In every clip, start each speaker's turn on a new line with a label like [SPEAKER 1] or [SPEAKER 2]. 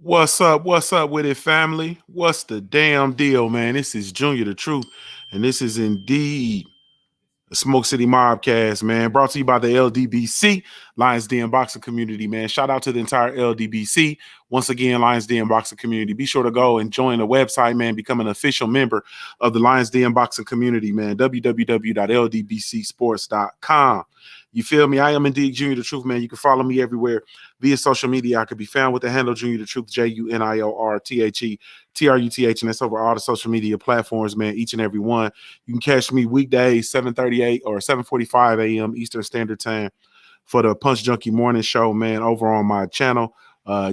[SPEAKER 1] What's up? What's up with it, family? What's the damn deal, man? This is Junior the Truth, and this is indeed the Smoke City Mobcast, man. Brought to you by the LDBC, Lions Den Boxing Community, man. Shout out to the entire LDBC. Once again, Lions Den Boxing Community. Be sure to go and join the website, man. Become an official member of the Lions Den Boxing Community, man. www.ldbcsports.com. You feel me? I am indeed Junior the Truth, man. You can follow me everywhere via social media. I could be found with the handle Junior the Truth, JUNIORTHETRUTH, and that's over all the social media platforms, man, each and every one. You can catch me weekdays, 7:38 or 7:45 a.m. Eastern Standard Time for the Punch Junkie Morning Show, man, over on my channel,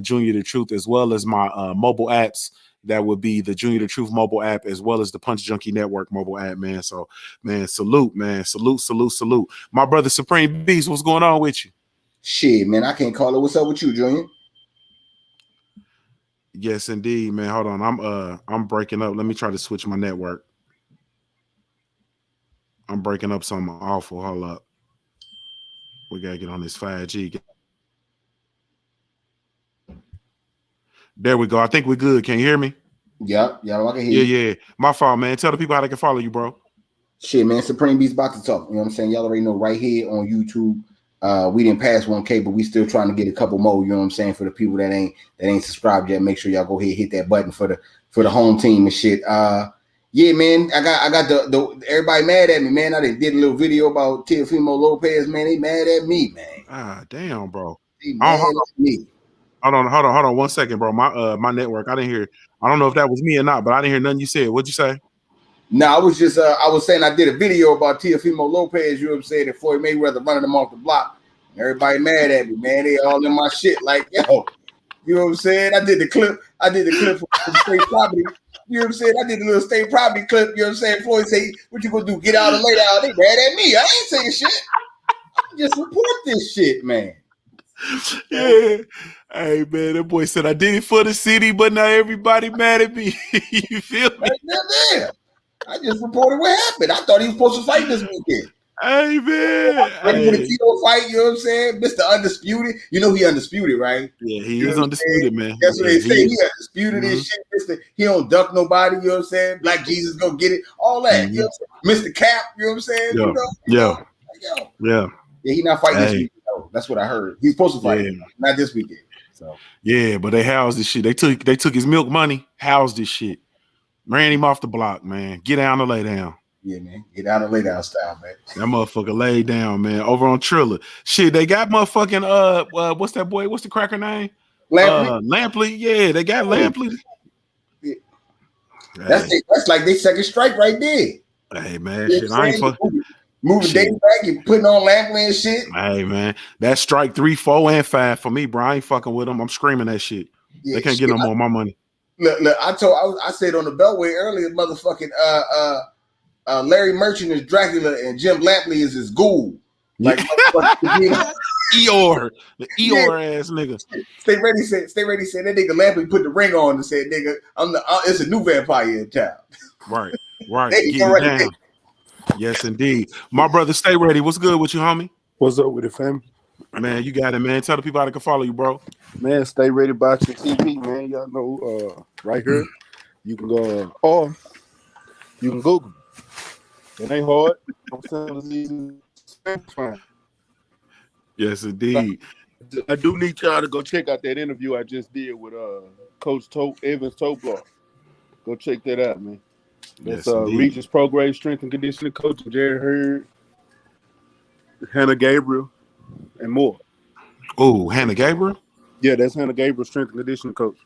[SPEAKER 1] Junior the Truth, as well as my mobile apps. That would be the Junior the Truth mobile app, as well as the Punch Junkie Network mobile app, man. So, man, salute, man. Salute. My brother Supreme Beast, what's going on with you?
[SPEAKER 2] Shit, man, I can't call it. What's up with you, Junior?
[SPEAKER 1] Yes, indeed, man. Hold on. I'm breaking up. Let me try to switch my network. I'm breaking up something awful. Hold up. We gotta get on this 5G. There we go. I think we're good. Can you hear me?
[SPEAKER 2] Yeah, I can hear you.
[SPEAKER 1] Yeah. My fault, man. Tell the people how they can follow you, bro.
[SPEAKER 2] Shit, man, Supreme Beast about to talk. You know what I'm saying? Y'all already know right here on YouTube. We didn't pass 1K, but we still trying to get a couple more. You know what I'm saying? For the people that ain't subscribed yet, make sure y'all go ahead, hit that button for the home team and shit. Yeah, man, I got the everybody mad at me, man. I did a little video about Teofimo Lopez, man. They mad at me, man.
[SPEAKER 1] Ah, damn, bro.
[SPEAKER 2] They mad at me.
[SPEAKER 1] Hold on 1 second, bro. My network. I didn't hear. I don't know if that was me or not, but I didn't hear nothing you said. What'd you say?
[SPEAKER 2] No, I was just I was saying I did a video about Teofimo Lopez, you know what I'm saying, and Floyd Mayweather running him off the block. And everybody mad at me, man. They all in my shit like, yo, you know what I'm saying? I did the clip for state property. You know what I'm saying? I did a little state property clip, you know what I'm saying? Floyd say, what you gonna do? Get out and lay down. They mad at me. I ain't saying shit. I just report this shit, man.
[SPEAKER 1] Yeah. Hey, man, that boy said I did it for the city, but now everybody mad at me. You feel me?
[SPEAKER 2] Yeah. I just reported what happened. I thought he was supposed to fight this weekend.
[SPEAKER 1] Hey, man.
[SPEAKER 2] Ready for the Tito fight, you know what I'm saying? Mr. Undisputed. You know he undisputed, right?
[SPEAKER 1] Yeah, he is undisputed, man.
[SPEAKER 2] That's what they say. He undisputed and shit. He don't duck nobody, you know what I'm saying? Black Jesus go get it. All that. You know what I'm saying? Mr. Cap, you know what I'm saying?
[SPEAKER 1] Yeah.
[SPEAKER 2] Yeah, he not fighting this weekend, though. That's what I heard. He's supposed to fight not this weekend. So
[SPEAKER 1] yeah, but they housed this shit. They took his milk money, housed this shit. Ran him off the block, man. Get down and lay down.
[SPEAKER 2] Yeah, man. Get down and lay down style, man.
[SPEAKER 1] That motherfucker laid down, man. Over on Triller. Shit, they got motherfucking what's that boy? What's the cracker name? Lampley. Yeah, they got Lampley.
[SPEAKER 2] Yeah. That's like their second strike right there.
[SPEAKER 1] Hey, man. Shit, I ain't fucking
[SPEAKER 2] moving days back and putting on Lampley and shit.
[SPEAKER 1] Hey, man. That's strike 3, 4, and 5 for me, bro. I ain't fucking with them. I'm screaming that shit. Yeah, they can't get no more of my money.
[SPEAKER 2] Look, I said on the Beltway earlier, motherfucking Larry Merchant is Dracula and Jim Lampley is his ghoul. Like
[SPEAKER 1] Eeyore, the Eeyore ass nigga.
[SPEAKER 2] Stay ready said that nigga Lampley put the ring on and said, nigga, it's a new vampire in town.
[SPEAKER 1] Right. Get down. Yes, indeed. My brother, stay ready. What's good with you, homie?
[SPEAKER 3] What's up with it, fam?
[SPEAKER 1] Man, you got it, man. Tell the people how they can follow you, bro.
[SPEAKER 3] Man, stay ready Boxing TV, man. Y'all know right here. You can go or you can Google. It ain't hard. I'm fine.
[SPEAKER 1] Yes, indeed.
[SPEAKER 3] I do need y'all to go check out that interview I just did with Coach Evans Tobler. Go check that out, man. That's Regis Prograde Strength and Conditioning Coach Jerry Hurd, Hannah Gabriel, and more.
[SPEAKER 1] Oh, Hannah Gabriel?
[SPEAKER 3] Yeah, that's Hannah Gabriel, Strength and Conditioning Coach.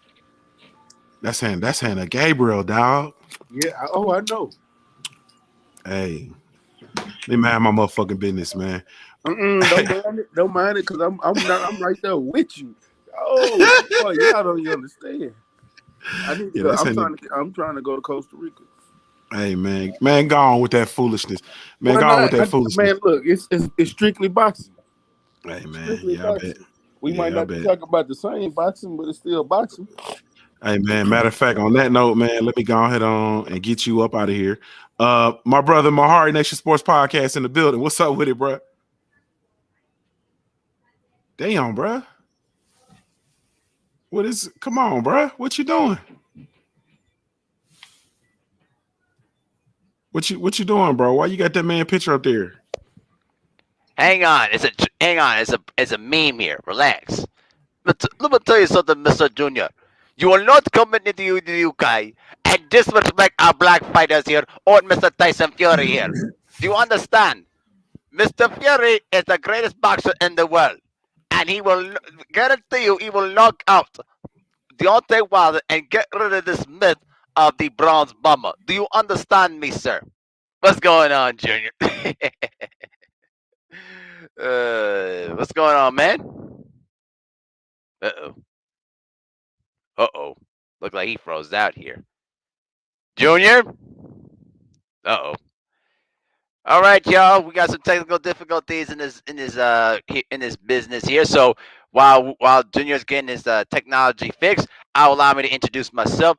[SPEAKER 1] That's Hannah Gabriel, dog.
[SPEAKER 3] Yeah, I know.
[SPEAKER 1] Hey, they mind my motherfucking business, man.
[SPEAKER 3] Don't mind it, because I'm right there with you. Oh, boy, y'all don't even understand. I need to go. I'm trying to go to Costa Rica.
[SPEAKER 1] Hey, man, go on with that foolishness. Man, go on with that foolishness.
[SPEAKER 3] Man, look, it's strictly boxing.
[SPEAKER 1] Hey, man, yeah, I bet.
[SPEAKER 3] We might not be talking about the same boxing, but it's still boxing.
[SPEAKER 1] Hey, man, matter of fact, on that note, man, let me go ahead on and get you up out of here. My brother, Mahari Nation Sports Podcast in the building. What's up with it, bro? Damn, bro. What is? Come on, bro. What you doing? What you doing, bro? Why you got that man picture up there?
[SPEAKER 4] Hang on, it's a meme here. Relax. Let me tell you something, Mr. Junior. You will not come into the UK and disrespect our black fighters here or Mr. Tyson Fury here. Do you understand? Mr. Fury is the greatest boxer in the world, and he will guarantee you he will knock out Deontay Wilder and get rid of this myth of the bronze bomber. Do you understand me, sir? What's going on, Junior? What's going on, man? Uh oh. Uh oh. Look like he froze out here. Junior? Uh oh. All right, y'all. We got some technical difficulties in this business here. So while Junior's getting his technology fixed, I'll allow me to introduce myself.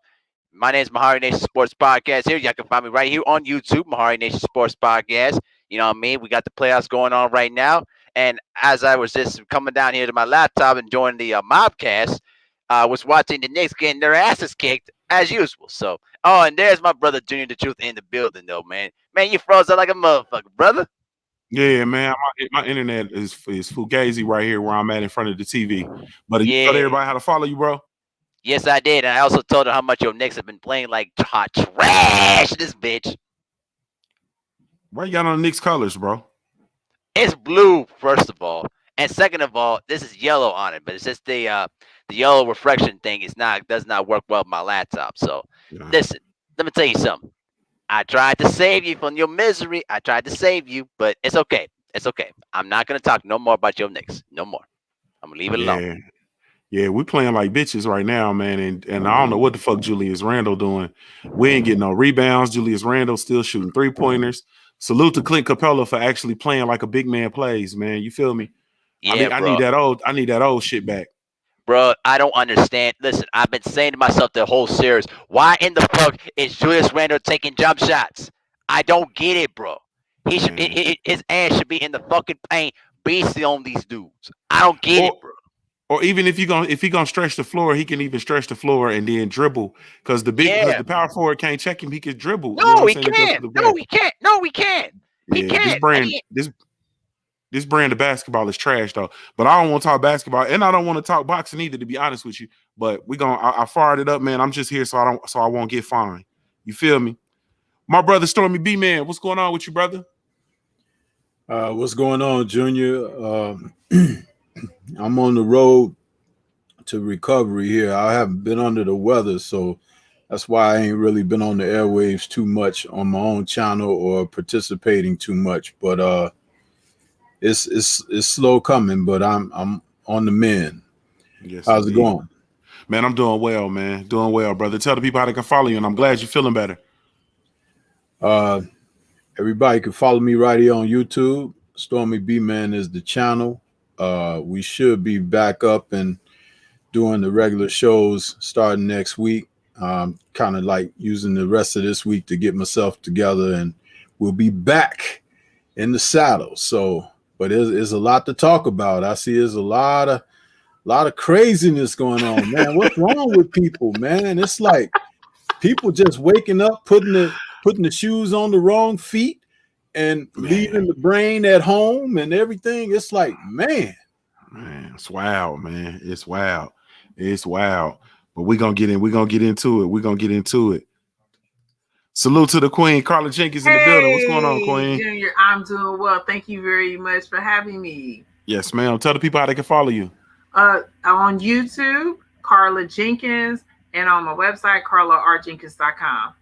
[SPEAKER 4] My name is Mahari Nation Sports Podcast here. Y'all can find me right here on YouTube, Mahari Nation Sports Podcast. You know what I mean? We got the playoffs going on right now. And as I was just coming down here to my laptop and joining the Mobcast, I was watching the Knicks getting their asses kicked as usual. So, oh, and there's my brother Junior the Truth in the building, though, man. Man, you froze out like a motherfucker, brother.
[SPEAKER 1] Yeah, man. My internet is fugazi right here where I'm at in front of the TV. But you told
[SPEAKER 4] Yeah.
[SPEAKER 1] everybody how to follow you, bro.
[SPEAKER 4] Yes, I did. And I also told her how much your Knicks have been playing like hot trash, this bitch.
[SPEAKER 1] Why you got on the Knicks colors, bro?
[SPEAKER 4] It's blue, first of all. And second of all, this is yellow on it, but it's just the yellow reflection thing does not work well with my laptop. So
[SPEAKER 1] Yeah.
[SPEAKER 4] listen, let me tell you something. I tried to save you from your misery. I tried to save you, but it's okay. It's okay. I'm not gonna talk no more about your Knicks. No more. I'm gonna leave it alone.
[SPEAKER 1] Yeah, we playing like bitches right now, man. And I don't know what the fuck Julius Randle doing. We ain't getting no rebounds. Julius Randle still shooting 3-pointers. Salute to Clint Capella for actually playing like a big man plays, man. You feel me?
[SPEAKER 4] Yeah,
[SPEAKER 1] I
[SPEAKER 4] bro.
[SPEAKER 1] need that old shit back.
[SPEAKER 4] Bro, I don't understand. Listen, I've been saying to myself the whole series, why in the fuck is Julius Randle taking jump shots? I don't get it, bro. He should his ass should be in the fucking paint, beasting on these dudes. I don't get it, bro.
[SPEAKER 1] Or even if he gonna stretch the floor, he can even stretch the floor and then dribble because the power forward can't check him. He can dribble. You know
[SPEAKER 4] No,
[SPEAKER 1] what
[SPEAKER 4] he
[SPEAKER 1] I'm saying? It goes to
[SPEAKER 4] can't.
[SPEAKER 1] the
[SPEAKER 4] No,
[SPEAKER 1] back.
[SPEAKER 4] he can't. No, he can't. He
[SPEAKER 1] Yeah,
[SPEAKER 4] can't.
[SPEAKER 1] this brand of basketball is trash though. But I don't want to talk basketball, and I don't want to talk boxing either, to be honest with you. But I fired it up, man. I'm just here so I won't get fined. You feel me? My brother Stormy B man, what's going on with you, brother?
[SPEAKER 5] What's going on, Junior? I'm on the road to recovery here. I haven't been under the weather, so that's why I ain't really been on the airwaves too much on my own channel or participating too much. But it's slow coming, but I'm on the mend.
[SPEAKER 1] Yes,
[SPEAKER 5] how's
[SPEAKER 1] indeed.
[SPEAKER 5] it going?
[SPEAKER 1] Man, I'm doing well, man. Doing well, brother. Tell the people how they can follow you, and I'm glad you're feeling better.
[SPEAKER 5] Everybody can follow me right here on YouTube. Stormy B Man is the channel. We should be back up and doing the regular shows starting next week. Kind of like using the rest of this week to get myself together, and we'll be back in the saddle. So, but there's a lot to talk about. I see there's a lot of craziness going on, man. What's wrong with people, man? It's like people just waking up, putting the shoes on the wrong feet and leaving the brain at home and everything. It's like, man,
[SPEAKER 1] it's wild, man. It's wild. But we're gonna get into it. Salute to the Queen, Carla Jenkins in the building. What's going on, Queen?
[SPEAKER 6] Junior, I'm doing well. Thank you very much for having me.
[SPEAKER 1] Yes, ma'am. Tell the people how they can follow you.
[SPEAKER 6] On YouTube, Carla Jenkins, and on my website, carlarjenkins.com.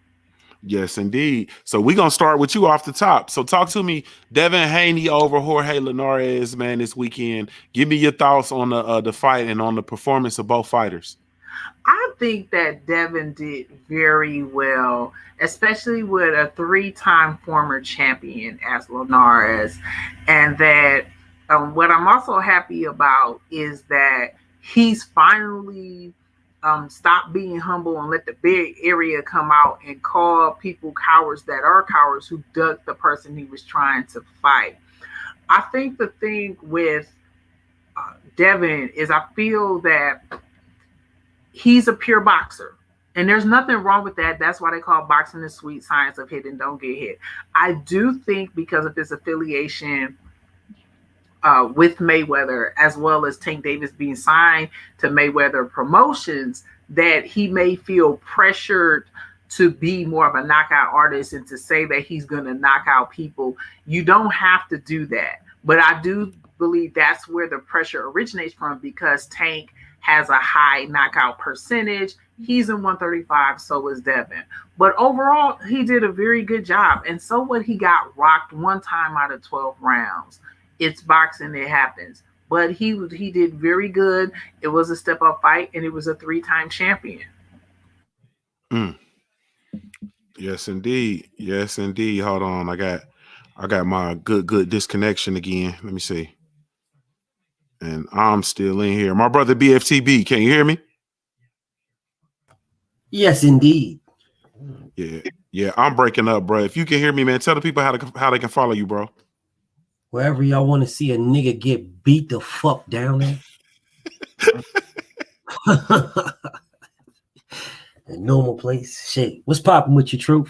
[SPEAKER 1] Yes, indeed. So we're gonna start with you off the top. So talk to me, Devin Haney over Jorge Linares, man, this weekend. Give me your thoughts on the fight and on the performance of both fighters.
[SPEAKER 6] I think that Devin did very well, especially with a 3-time former champion as Linares. And that what I'm also happy about is that he's finally stopped being humble and let the big area come out and call people cowards that are cowards who ducked the person he was trying to fight. I think the thing with Devin is I feel that he's a pure boxer. And there's nothing wrong with that. That's why they call boxing the sweet science of hit and don't get hit. I do think because of his affiliation with Mayweather, as well as Tank Davis being signed to Mayweather Promotions, that he may feel pressured to be more of a knockout artist and to say that he's going to knock out people. You don't have to do that. But I do believe that's where the pressure originates from, because Tank has a high knockout percentage. He's in 135, so is Devin. But overall, he did a very good job. And so what, he got rocked one time out of 12 rounds. It's boxing, it happens. But he did very good. It was a step-up fight, and it was a 3-time champion.
[SPEAKER 1] Yes, indeed. Yes, indeed. Hold on. I got my good disconnection again. Let me see. And I'm still in here. My brother BFTB, can you hear me?
[SPEAKER 7] Yes, indeed.
[SPEAKER 1] Yeah, I'm breaking up, bro. If you can hear me, man, tell the people how they can follow you, bro.
[SPEAKER 7] Wherever y'all want to see a nigga get beat the fuck down there. A normal place. Shit. What's popping with you, Truth?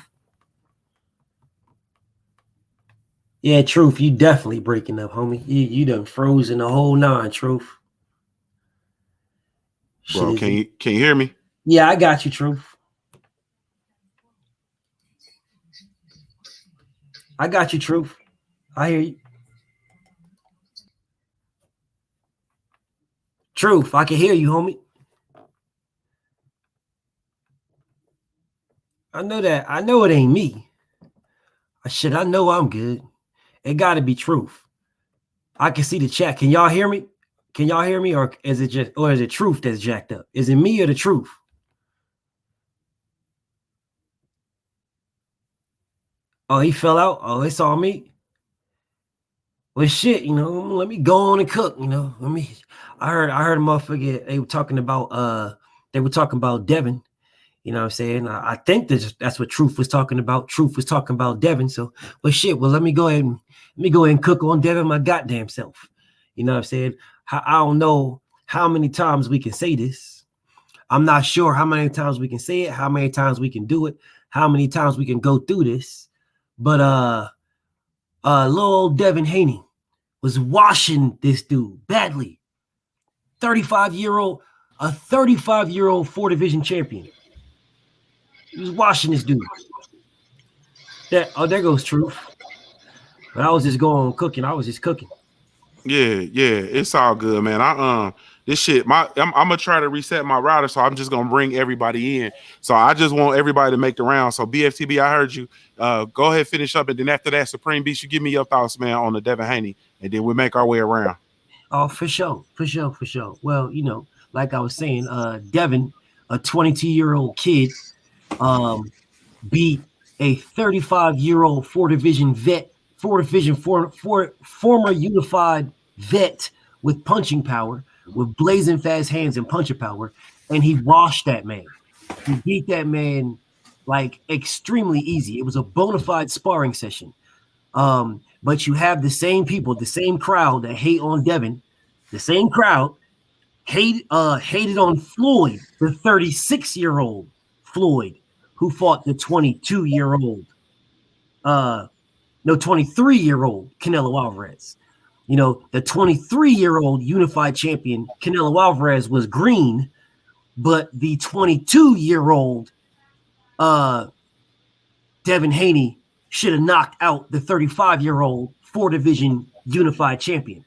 [SPEAKER 7] Yeah, Truth, you definitely breaking up, homie. You done frozen the whole 9, Truth.
[SPEAKER 1] Bro, can you hear me?
[SPEAKER 7] Yeah, I got you, Truth. I got you, Truth. I hear you. Truth, I can hear you, homie. I know that. I know it ain't me. Shit, I know I'm good. It got to be Truth. I can see the chat. Can y'all hear me? Can y'all hear me, or is it Truth that's jacked up? Is it me or the Truth? Oh, he fell out. Oh, it's all me. Well, shit, let me go on and cook. I heard a motherfucker. They were talking about Devin. You know what I'm saying? I think that's what Truth was talking about. Truth was talking about Devin. So, well, shit. Well, let me go ahead and cook on Devin my goddamn self. You know what I'm saying? I don't know how many times we can say this. I'm not sure how many times we can say it, how many times we can do it, how many times we can go through this. But little old Devin Haney was washing this dude badly. 35-year-old 4 division champion. He was washing this dude. There goes Truth. But I was just going cooking. I was just cooking.
[SPEAKER 1] Yeah, it's all good, man. This shit, I'm gonna try to reset my router, so I'm just gonna bring everybody in. So I just want everybody to make the round. So BFTB, I heard you. Go ahead, finish up, and then after that, Supreme Beast, you give me your thoughts, man, on the Devin Haney, and then we'll make our way around.
[SPEAKER 7] Oh, for sure. Well, like I was saying, Devin, a 22-year-old kid, beat a 35-year-old 4 division vet, former unified vet with punching power, with blazing fast hands and punching power, and he washed that man. He beat that man like extremely easy. It was a bona fide sparring session. But you have the same people, the same crowd that hate on Devin, the same crowd hated on Floyd, the 36-year-old Floyd, who fought the 23-year-old Canelo Alvarez. The 23-year-old unified champion Canelo Alvarez was green, but the 22-year-old Devin Haney should have knocked out the 35-year-old 4 division unified champion.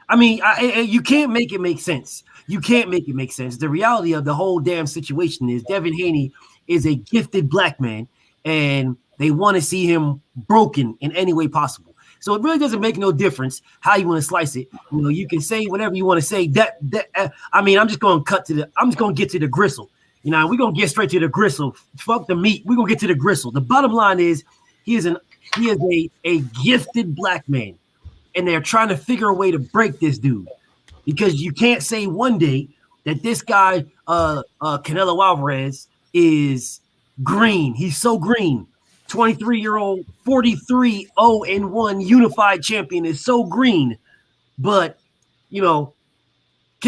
[SPEAKER 7] I mean, you can't make it make sense. You can't make it make sense. The reality of the whole damn situation is Devin Haney is a gifted black man, and they want to see him broken in any way possible. So it really doesn't make no difference how you want to slice it. You can say whatever you want to say. I'm just going to get to the gristle. We're going to get straight to the gristle. Fuck the meat. We're going to get to the gristle. The bottom line is he is a gifted black man, and they're trying to figure a way to break this dude, because you can't say one day that this guy, Canelo Alvarez, is green. He's so green. 23-year-old, 43-0-1 unified champion is so green. But,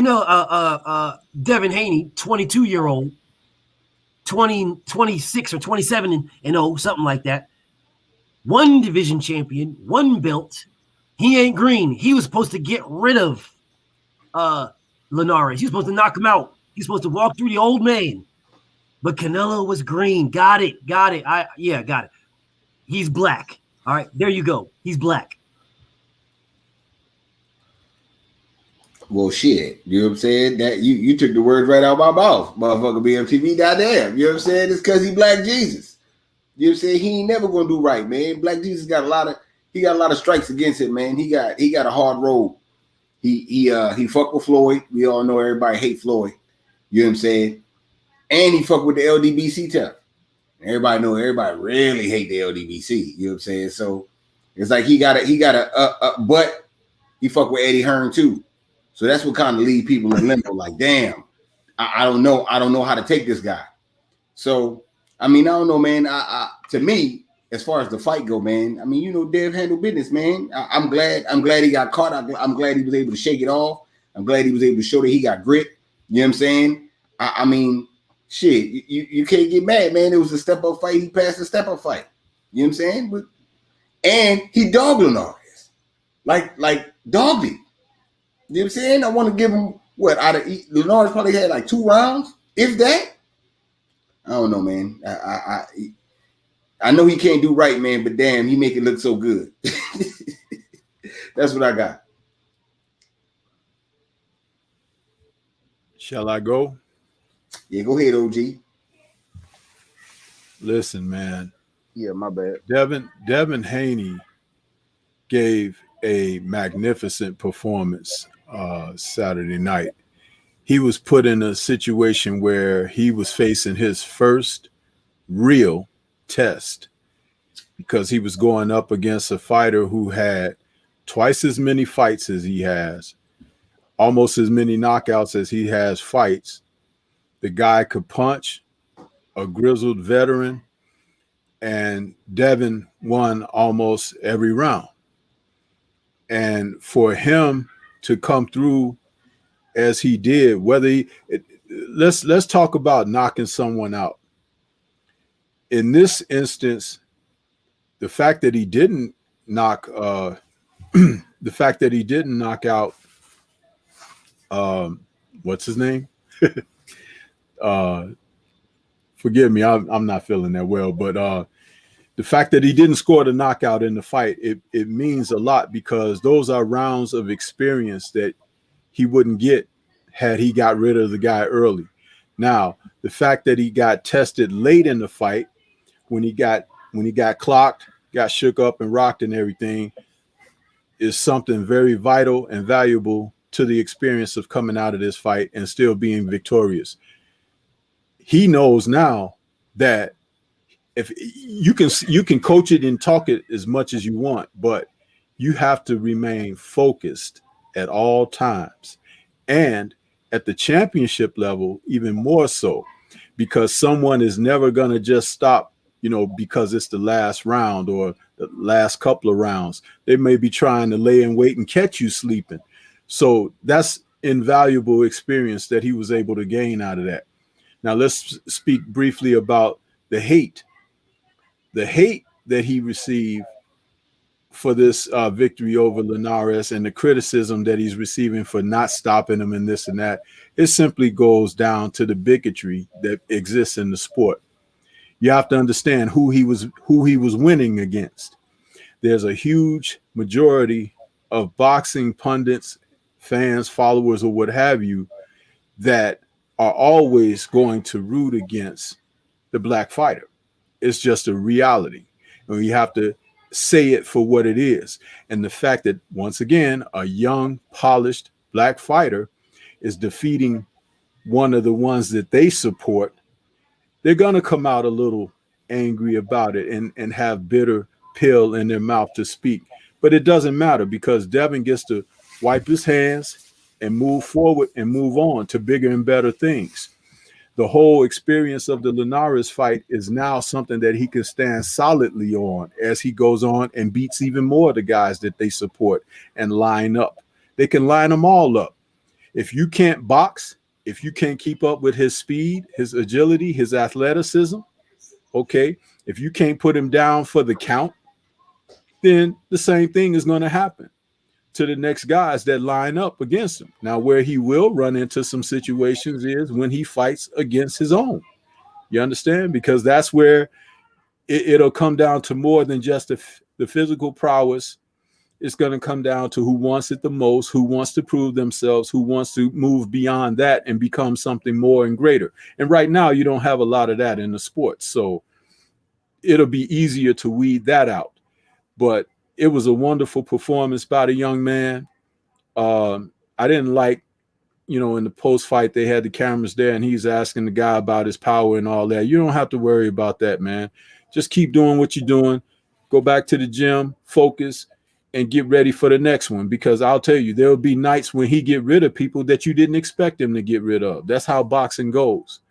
[SPEAKER 7] Devin Haney, 22-year-old, 26 or 27 and 0, something like that. One division champion, one belt. He ain't green. He was supposed to get rid of Linares. He was supposed to knock him out. He's supposed to walk through the old man. But Canelo was green. Got it. Got it. Got it. He's black. All right, there you go. He's black.
[SPEAKER 2] Well, shit. You know what I'm saying? That you took the words right out of my mouth, motherfucker. BMTV, goddamn. You know what I'm saying? It's because he Black Jesus. You know what I'm saying? He ain't never gonna do right, man. Black Jesus got a lot of strikes against him, man. He got a hard road. He fucked with Floyd. We all know everybody hate Floyd. You know what I'm saying? And he fucked with the LDBC tough. Everybody really hate the LDBC. You know what I'm saying? So it's like he got a but he fucked with Eddie Hearn too. So that's what kind of leave people in limbo. Like, damn, I don't know how to take this guy. So I mean, I don't know, man. To me, as far as the fight go, man, I mean, you know, Dev handled business, man. I'm glad he got caught. I'm glad he was able to shake it off. I'm glad he was able to show that he got grit. You know what I'm saying? I mean, shit, you can't get mad, man. It was a step-up fight. He passed the step-up fight. You know what I'm saying? And he dogged Linares. Like dogged him. You know what I'm saying? I want to give him Linares probably had like 2 rounds, if that. I don't know, man. I know he can't do right, man, but damn, he make it look so good. That's what I got.
[SPEAKER 5] Shall I go?
[SPEAKER 2] Yeah, go ahead, OG.
[SPEAKER 5] Listen, man.
[SPEAKER 3] Yeah, my bad.
[SPEAKER 5] Devin Haney gave a magnificent performance Saturday night. He was put in a situation where he was facing his first real test because he was going up against a fighter who had twice as many fights as he has, almost as many knockouts as he has fights. The guy could punch, a grizzled veteran, and Devin won almost every round. And for him to come through as he did, let's talk about knocking someone out. In this instance, the fact that he didn't knock out what's his name? Forgive me, I'm not feeling that well, but the fact that he didn't score the knockout in the fight, it means a lot because those are rounds of experience that he wouldn't get had he got rid of the guy early. Now, the fact that he got tested late in the fight, when he got clocked, got shook up and rocked and everything, is something very vital and valuable to the experience of coming out of this fight and still being victorious. He knows now that if you can coach it and talk it as much as you want, but you have to remain focused at all times. And at the championship level, even more so, because someone is never going to just stop, because it's the last round or the last couple of rounds. They may be trying to lay in wait and catch you sleeping. So that's invaluable experience that he was able to gain out of that. Now let's speak briefly about the hate that he received for this victory over Linares and the criticism that he's receiving for not stopping him and this and that. It simply goes down to the bigotry that exists in the sport. You have to understand who he was winning against. There's a huge majority of boxing pundits, fans, followers, or what have you, that are always going to root against the black fighter. It's just a reality. And you have to say it for what it is. And the fact that, once again, a young, polished black fighter is defeating one of the ones that they support, they're going to come out a little angry about it and have bitter pill in their mouth to speak. But it doesn't matter because Devin gets to wipe his hands and move forward and move on to bigger and better things. The whole experience of the Linares fight is now something that he can stand solidly on as he goes on and beats even more of the guys that they support and line up. They can line them all up. If you can't box, if you can't keep up with his speed, his agility, his athleticism, okay, if you can't put him down for the count, then the same thing is going to happen to the next guys that line up against him. Now, where he will run into some situations is when he fights against his own. You understand? Because that's where it'll come down to more than just the physical prowess. It's going to come down to who wants it the most, who wants to prove themselves, who wants to move beyond that and become something more and greater. And right now, you don't have a lot of that in the sports. So it'll be easier to weed that out. But it was a wonderful performance by the young man. I didn't like, in the post-fight, they had the cameras there and he's asking the guy about his power and all that. You don't have to worry about that, man. Just keep doing what you're doing. Go back to the gym, focus, and get ready for the next one. Because I'll tell you, there'll be nights when he get rid of people that you didn't expect him to get rid of. That's how boxing goes.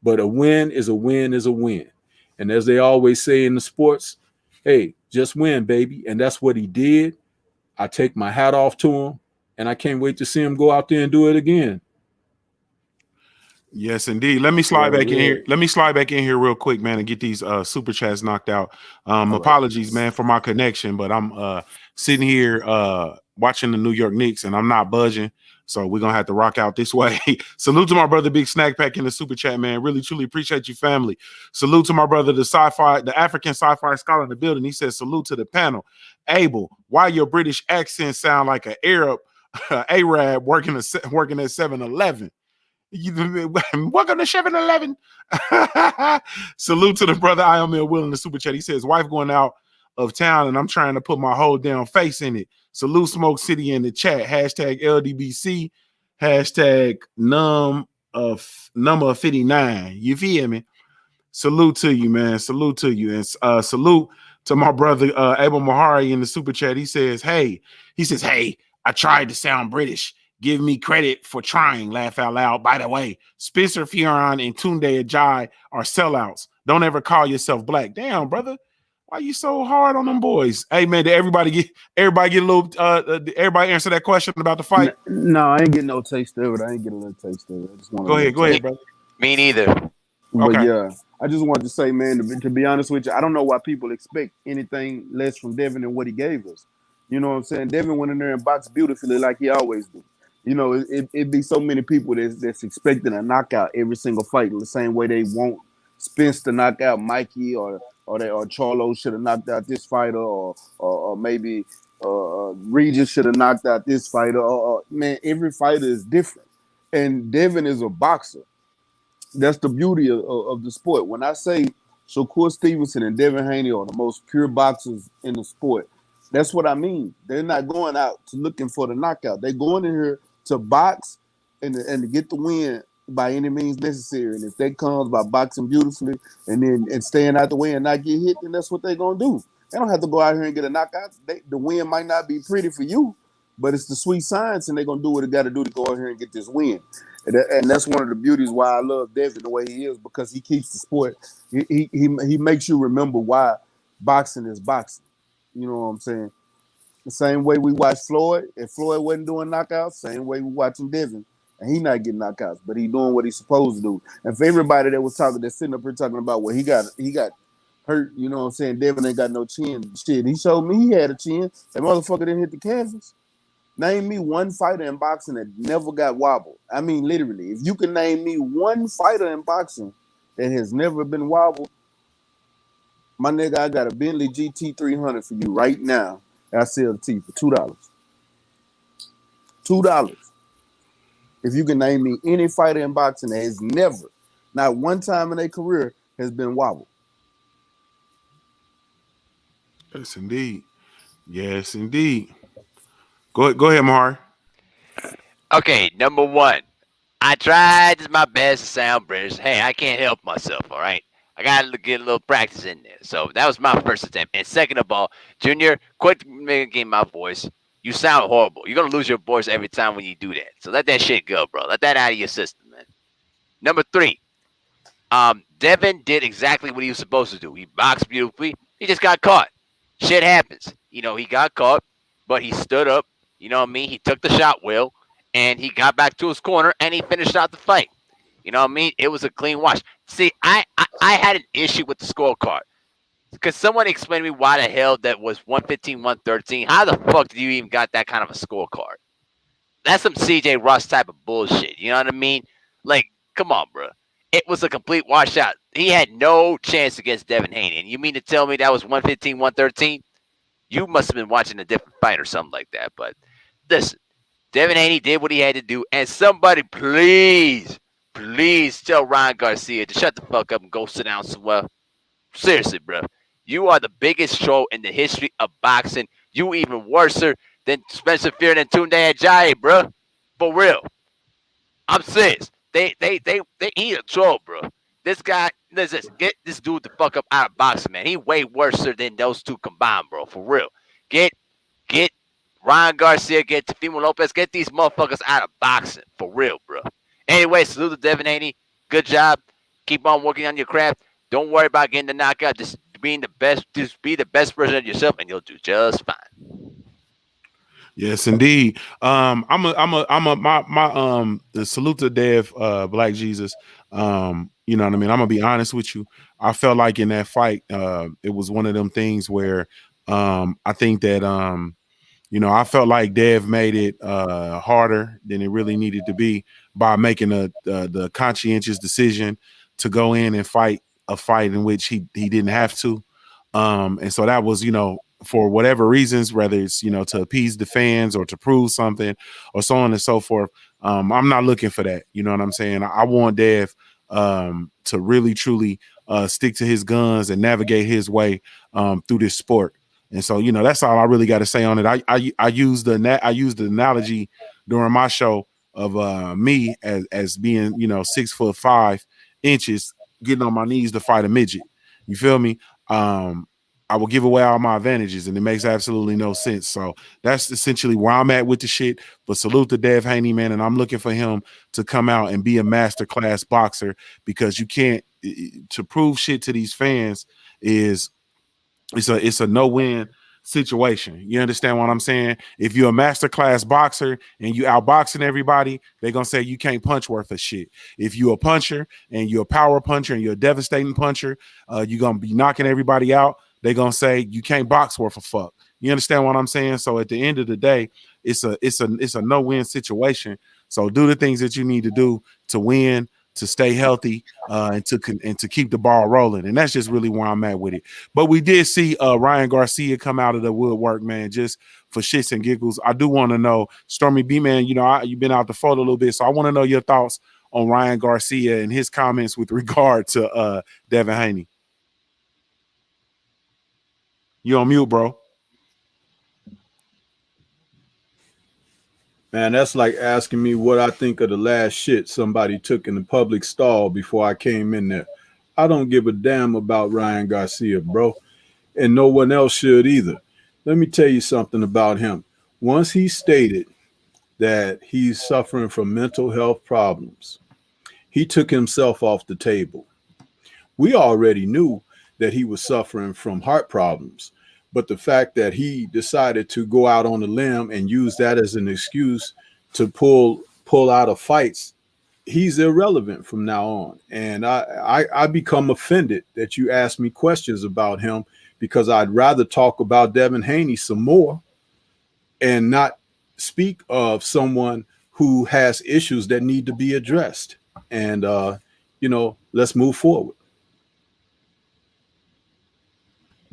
[SPEAKER 5] But a win is a win is a win. And as they always say in the sports, hey, just win, baby. And that's what he did. I take my hat off to him, and I can't wait to see him go out there and do it again.
[SPEAKER 1] Yes, indeed. Let me slide back in here. Let me slide back in here real quick, man, and get these super chats knocked out. Apologies, man, for my connection, but I'm sitting here watching the New York Knicks, and I'm not budging. So we're gonna have to rock out this way. Salute to my brother, Big Snack Pack in the super chat, man. Really, truly appreciate you, family. Salute to my brother, the African sci-fi scholar in the building. He says, salute to the panel. Abel, why your British accent sound like an Arab, Arab working at 7-Eleven? Welcome to 7-Eleven. Salute to the brother I am Will in the super chat. He says, wife going out of town and I'm trying to put my whole damn face in it. Salute Smoke City in the chat. Hashtag LDBC. Hashtag number 59. You feel me? Salute to you, man. Salute to you. And salute to my brother Abel Mahari in the super chat. He says, hey, I tried to sound British. Give me credit for trying. Laugh out loud. By the way, Spencer Fioran and Tunde Ajayi are sellouts. Don't ever call yourself black. Damn, brother. Why you so hard on them boys? Hey, man, did everybody get a little everybody answer that question about the fight?
[SPEAKER 3] No, I ain't getting no taste of it. I ain't getting a little taste of it. I just want
[SPEAKER 1] go ahead, brother.
[SPEAKER 4] Me neither.
[SPEAKER 3] But
[SPEAKER 1] okay.
[SPEAKER 3] Yeah, I just wanted to say, man, to be honest with you, I don't know why people expect anything less from Devin than what he gave us. You know what I'm saying? Devin went in there and boxed beautifully like he always do. It'd be so many people that's expecting a knockout every single fight, the same way they want Spence to knock out Mikey or Charlo should have knocked out this fighter or maybe Regis should have knocked out this fighter. Man, every fighter is different, and Devin is a boxer. That's the beauty of the sport. When I say Shakur Stevenson and Devin Haney are the most pure boxers in the sport, that's what I mean. They're not going out to looking for the knockout. They're going in here to box and to get the win by any means necessary. And if that comes by boxing beautifully and staying out the way and not get hit, then that's what they're going to do. They don't have to go out here and get a knockout. The win might not be pretty for you, but it's the sweet science, and they're going to do what they got to do to go out here and get this win. And that's one of the beauties why I love Devin the way he is, because he keeps the sport. He makes you remember why boxing is boxing. You know what I'm saying? The same way we watch Floyd, if Floyd wasn't doing knockouts, same way we watching Devin, and he not getting knockouts, but he doing what he's supposed to do. And for everybody that was talking, that's sitting up here talking about, well, he got hurt, you know what I'm saying? Devin ain't got no chin. Shit, he showed me he had a chin. That motherfucker didn't hit the canvas. Name me one fighter in boxing that never got wobbled. I mean, literally, if you can name me one fighter in boxing that has never been wobbled, my nigga, I got a Bentley GT 300 for you right now. I sell it to you for $2. $2. If you can name me any fighter in boxing that has never, not one time in their career, has been wobbled.
[SPEAKER 1] Yes, indeed. Yes, indeed. Go ahead, Mahar.
[SPEAKER 4] Okay, number one. I tried my best to sound British. Hey, I can't help myself, all right? I got to get a little practice in there. So that was my first attempt. And second of all, Junior, quit making my voice. You sound horrible. You're going to lose your voice every time when you do that. So let that shit go, bro. Let that out of your system, man. Number three, Devin did exactly what he was supposed to do. He boxed beautifully. He just got caught. Shit happens. He got caught, but he stood up. You know what I mean? He took the shot well. and he got back to his corner and he finished out the fight. You know what I mean? It was a clean wash. See, I had an issue with the scorecard. Because someone explained to me why the hell that was 115, 113. How the fuck did you even got that kind of a scorecard? That's some CJ Ross type of bullshit. You know what I mean? Like, come on, bro. It was a complete washout. He had no chance against Devin Haney. And you mean to tell me that was 115, 113? You must have been watching a different fight or something like that. But listen, Devin Haney did what he had to do. And somebody, please tell Ryan Garcia to shut the fuck up and go sit down somewhere. Seriously, bro. You are the biggest show in the history of boxing. You even worser than Spencer Fear and Tunde Ajayi, bro. For real. I'm serious. He a troll, bro. This guy, listen, get this dude the fuck up out of boxing, man. He way worser than those two combined, bro. For real. Get Ryan Garcia, get Teofimo Lopez, get these motherfuckers out of boxing. For real, bro. Anyway, salute to Devin Haney. Good job. Keep on working on your craft. Don't worry about getting the knockout. Just being the best. Just be the best version of yourself, and you'll do just fine.
[SPEAKER 1] Yes, indeed. The salute to Dev, Black Jesus. You know what I mean? I'm gonna be honest with you. I felt like in that fight, it was one of them things where, I think that, I felt like Dev made it harder than it really needed to be by making the conscientious decision to go in and fight a fight in which he didn't have to. And so that was, for whatever reasons, whether it's, to appease the fans or to prove something or so on and so forth. I'm not looking for that. You know what I'm saying? I want Dev to really, truly stick to his guns and navigate his way through this sport. And so, that's all I really got to say on it. I used the analogy during my show of me as being, 6'5" getting on my knees to fight a midget. You feel me? I will give away all my advantages, and it makes absolutely no sense. So that's essentially where I'm at with the shit. But salute to Dev Haney, man, and I'm looking for him to come out and be a masterclass boxer, because you can't to prove shit to these fans is it's a no-win situation. You understand what I'm saying? If you're a masterclass boxer and you outboxing everybody, they're gonna say you can't punch worth a shit. If you're a puncher and you're a power puncher and you're a devastating puncher, you're gonna be knocking everybody out. They're gonna say you can't box worth a fuck. You understand what I'm saying? So at the end of the day, it's a no-win situation. So do the things that you need to do to win, to stay healthy, and to keep the ball rolling. And that's just really where I'm at with it. But we did see Ryan Garcia come out of the woodwork, man, just for shits and giggles. I do want to know, Stormy B, man, you've been out the fold a little bit, so I want to know your thoughts on Ryan Garcia and his comments with regard to Devin Haney. You on mute, bro.
[SPEAKER 5] Man, that's like asking me what I think of the last shit somebody took in the public stall before I came in there. I don't give a damn about Ryan Garcia, bro. And no one else should either. Let me tell you something about him. Once he stated that he's suffering from mental health problems, he took himself off the table. We already knew that he was suffering from heart problems. But the fact that he decided to go out on a limb and use that as an excuse to pull out of fights, he's irrelevant from now on. And I become offended that you ask me questions about him, because I'd rather talk about Devin Haney some more and not speak of someone who has issues that need to be addressed. And, let's move forward.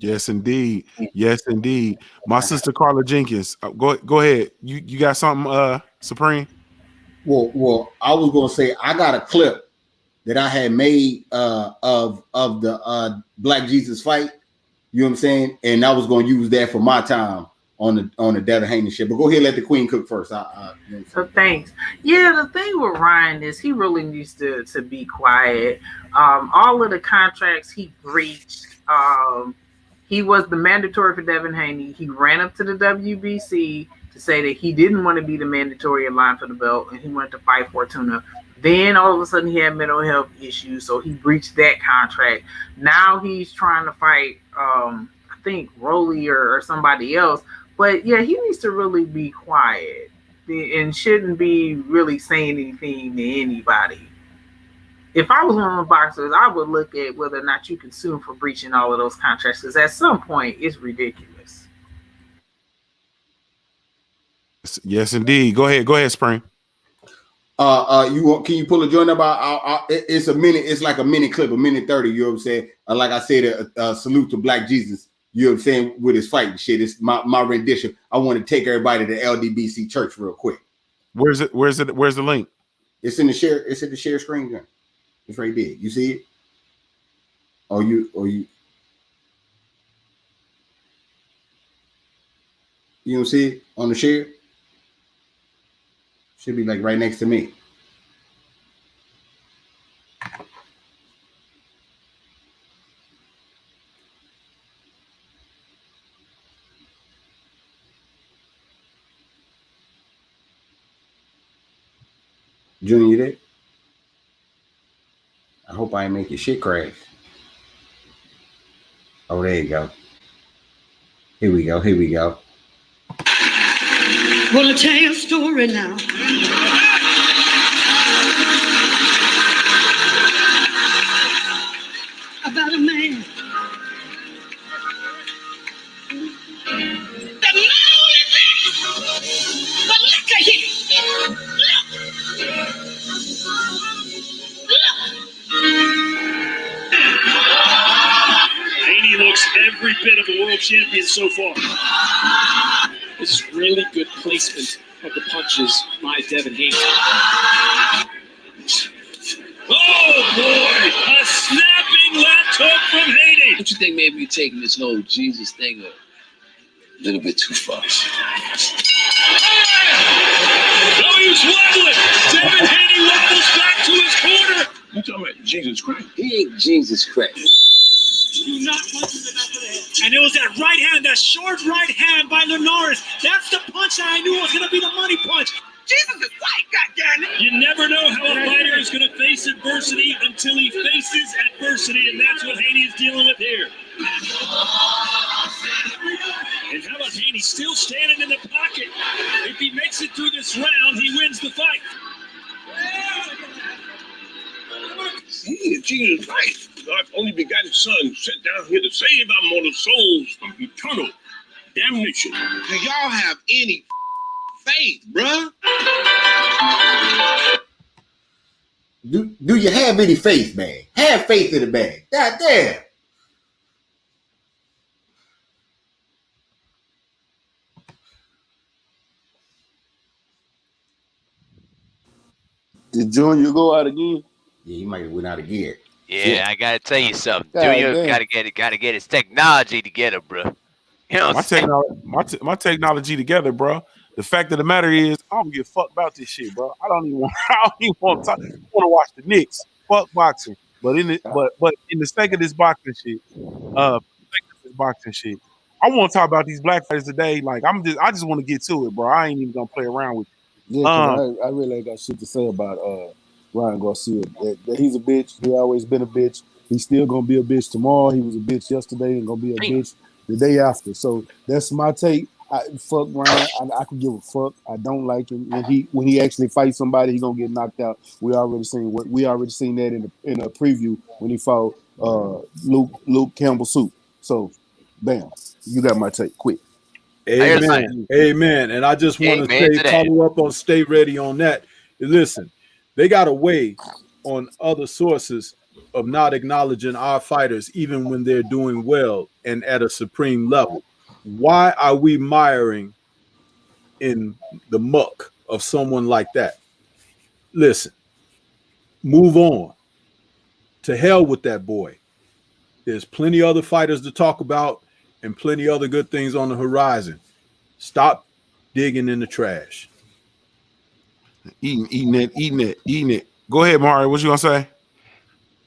[SPEAKER 1] Yes, indeed. Yes, indeed. My sister Carla Jenkins. Go ahead. You got something, Supreme?
[SPEAKER 2] Well, I was gonna say I got a clip that I had made of the Black Jesus fight. You know what I'm saying? And I was gonna use that for my time on the Devin Haney shit. But go ahead, let the queen cook first.
[SPEAKER 6] So thanks. Yeah, the thing with Ryan is he really needs to be quiet. All of the contracts he breached. He was the mandatory for Devin Haney. He ran up to the WBC to say that he didn't want to be the mandatory in line for the belt, and he wanted to fight Fortuna. Then all of a sudden he had mental health issues, so he breached that contract. Now he's trying to fight, I think, Rolly or somebody else. But yeah, he needs to really be quiet. and shouldn't be really saying anything to anybody. If I was one of the boxers, I would look at whether or not you can sue him for breaching all of those contracts, because at some point it's ridiculous.
[SPEAKER 1] Yes, indeed. Go ahead, Spring.
[SPEAKER 2] Can you pull a joint up? It's a minute. It's like a minute clip, a minute 30. You know what I'm saying? Like I said, a salute to Black Jesus. You know what I'm saying? With his fighting shit, it's my rendition. I want to take everybody to LDBC Church real quick.
[SPEAKER 1] Where's it? Where's the link?
[SPEAKER 2] It's in the share. It's in the share screen. It's right there. You see it? Or you? You don't see it on the share? Should be like right next to me. Junior, you there? I hope I ain't make your shit crash. Oh, there you go. Here we go.
[SPEAKER 8] Well, I'll tell you a story now. About a man that not only that, but look at him. Look.
[SPEAKER 9] Haney looks every bit of a world champion so far. This is really good placement of the punches by Devin Haney. Oh boy! A snapping left hook from Haney!
[SPEAKER 10] Don't you think maybe you're taking this whole Jesus thing a little bit too far?
[SPEAKER 9] Oh, he's wobbling! Devin Haney wobbles back to his corner!
[SPEAKER 10] You talking about Jesus Christ? He ain't Jesus Christ.
[SPEAKER 9] Do not punch him in the back of the head. And it was that right hand, that short right hand by Linares. That's the punch that I knew was going to be the money punch. Jesus is white, goddammit! You never know how a fighter is going to face adversity until he faces adversity, and that's what Haney is dealing with here. And how about Haney still standing in the pocket? If he makes it through this round, he wins the fight.
[SPEAKER 10] He is Jesus Christ, God's only begotten Son, sent down here to save our mortal souls from eternal damnation. Do y'all have any faith, bruh?
[SPEAKER 2] Do you have any faith, man? Have faith in the man. God damn.
[SPEAKER 3] Did Junior go out again?
[SPEAKER 2] Yeah, he might have went out of gear.
[SPEAKER 4] Yeah, I gotta tell you something.
[SPEAKER 3] God
[SPEAKER 4] Junior
[SPEAKER 3] damn.
[SPEAKER 4] gotta get his technology together, bro. You know what I'm saying?
[SPEAKER 1] My technology together, bro. The fact of the matter is, I don't give a fuck about this shit, bro. I don't even want to talk. I want to watch the Knicks. Fuck boxing. But in the sake of this boxing shit, I want to talk about these black fighters today. Like I just want to get to it, bro. I ain't even gonna play around with you.
[SPEAKER 3] Yeah, because I really ain't got shit to say about Ryan Garcia. That he's a bitch. He always been a bitch. He's still gonna be a bitch tomorrow. He was a bitch yesterday and gonna be a bitch the day after. So that's my take. Fuck Ryan. I can give a fuck. I don't like him. When he actually fights somebody, he gonna get knocked out. We already seen that in a preview when he fought Luke Campbell Soup. So, bam, you got my take. Quick.
[SPEAKER 5] Amen. And I just want to say, follow up on Stay Ready on that. Listen, they got a way on other sources of not acknowledging our fighters, even when they're doing well and at a supreme level. Why are we miring in the muck of someone like that? Listen, move on. To hell with that boy. There's plenty other fighters to talk about and plenty other good things on the horizon. Stop digging in the trash.
[SPEAKER 1] Eating it. Go ahead, Mario. What you gonna say?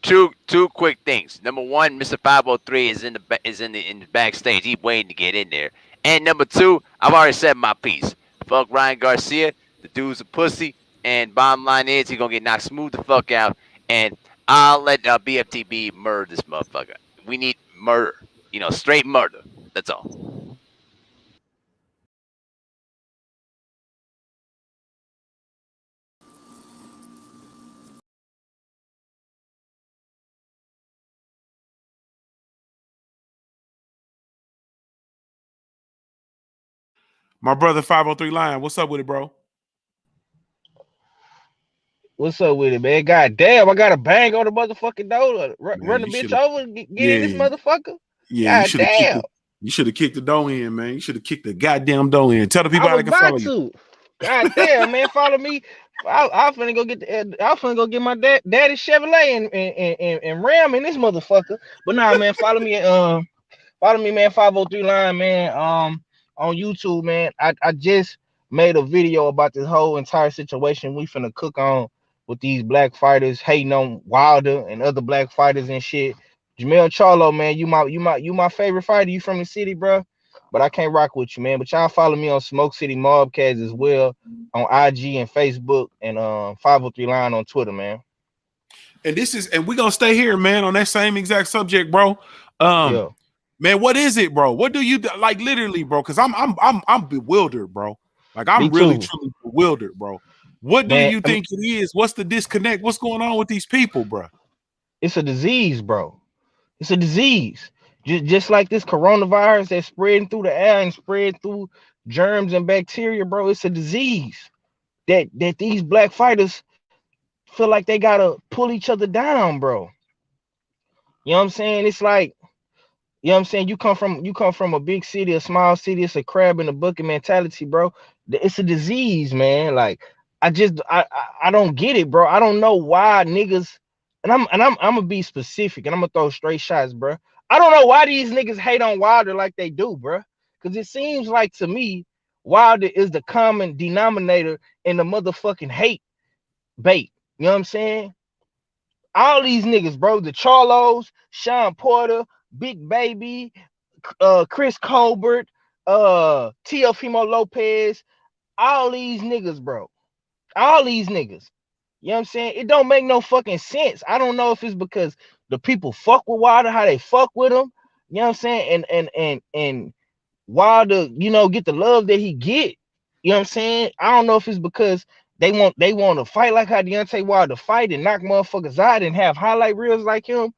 [SPEAKER 4] Two quick things. Number one, Mr. 503 is in the backstage. He's waiting to get in there. And number two, I've already said my piece. Fuck Ryan Garcia. The dude's a pussy. And bottom line is he's gonna get knocked smooth the fuck out. And I'll let BFTB murder this motherfucker. We need murder. Straight murder. That's all.
[SPEAKER 1] My brother 503 Lion. What's up with it, bro?
[SPEAKER 11] What's up with it, man? God damn, I got to bang on the motherfucking door.
[SPEAKER 1] Man,
[SPEAKER 11] Run the
[SPEAKER 1] you
[SPEAKER 11] bitch
[SPEAKER 1] should have.
[SPEAKER 11] over, get in this
[SPEAKER 1] Yeah,
[SPEAKER 11] motherfucker.
[SPEAKER 1] yeah.
[SPEAKER 11] God damn.
[SPEAKER 1] You should have kicked the door in, man. You should have kicked the goddamn door in. Tell the people
[SPEAKER 11] I
[SPEAKER 1] how they
[SPEAKER 11] was
[SPEAKER 1] can follow
[SPEAKER 11] about
[SPEAKER 1] you.
[SPEAKER 11] to. God damn, man, follow me. I'm finna go get I'm finna go get my daddy Chevrolet and Ram in this motherfucker. But nah, man, follow me. Follow me, man. 503 Line, man. On YouTube, man. I just made a video about this whole entire situation we finna cook on with these black fighters hating on Wilder and other black fighters and shit. Jamel Charlo, man, you my favorite fighter. You from the city, bro. But I can't rock with you, man. But y'all follow me on Smoke City Mobcast as well on IG and Facebook and 503 Line on Twitter, man.
[SPEAKER 1] And we're gonna stay here, man, on that same exact subject, bro.
[SPEAKER 11] Yeah.
[SPEAKER 1] Man, what is it, bro? What do you like, literally, bro? Because I'm bewildered, bro. Like
[SPEAKER 11] Me
[SPEAKER 1] I'm really
[SPEAKER 11] too.
[SPEAKER 1] truly bewildered, bro. What do
[SPEAKER 11] Man,
[SPEAKER 1] you think it is? What's the disconnect? What's going on with these people, bro?
[SPEAKER 11] it's a disease, bro. It's a disease. Just like this coronavirus that's spreading through the air and spread through germs and bacteria, bro. It's a disease that these black fighters feel like they gotta pull each other down, bro. You know what I'm saying? It's like, you know what I'm saying? You come from a big city, a small city, it's a crab in a bucket mentality, bro. It's a disease, man. Like I don't get it, bro. I don't know why niggas, and I'm gonna be specific and I'm gonna throw straight shots, bro. I don't know why these niggas hate on Wilder like they do, bro. Cause it seems like to me, Wilder is the common denominator in the motherfucking hate bait. You know what I'm saying? All these niggas, bro, the Charlos, Sean Porter, Big Baby, Chris Colbert, Teofimo Lopez, all these niggas, bro. All these niggas. You know what I'm saying? It don't make no fucking sense. I don't know if it's because the people fuck with Wilder, how they fuck with him. You know what I'm saying? And Wilder, you know, get the love that he get. You know what I'm saying? I don't know if it's because they want to fight like how Deontay Wilder fight and knock motherfuckers out and have highlight reels like him.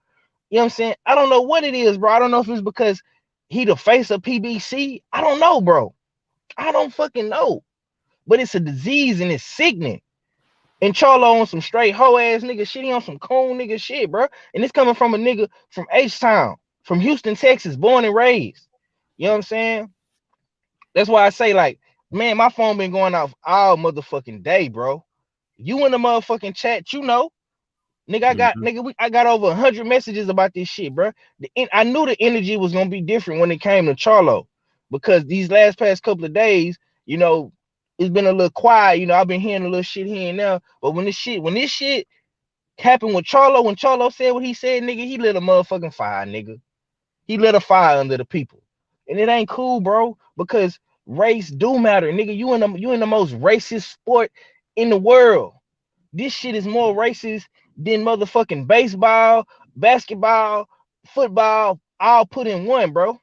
[SPEAKER 11] You know what I'm saying? I don't know what it is, bro. I don't know if it's because he the face of PBC. I don't know, bro. I don't fucking know. But it's a disease and it's sickening. And Charlo on some straight hoe ass nigga shit. He on some coon nigga shit, bro. And it's coming from a nigga from H-Town, from Houston, Texas, born and raised. You know what I'm saying? That's why I say, like, man, my phone been going off all motherfucking day, bro. You in the motherfucking chat, you know. Nigga, I got over 100 messages about this shit, bro. I knew the energy was gonna be different when it came to Charlo, because these past couple of days, you know, it's been a little quiet. You know, I've been hearing a little shit here and there. But when this shit happened with Charlo, when Charlo said what he said, nigga, he lit a motherfucking fire, nigga. He lit a fire under the people, and it ain't cool, bro. Because race do matter, nigga. You in the most racist sport in the world. This shit is more racist than motherfucking baseball, basketball, football, all put in one, bro.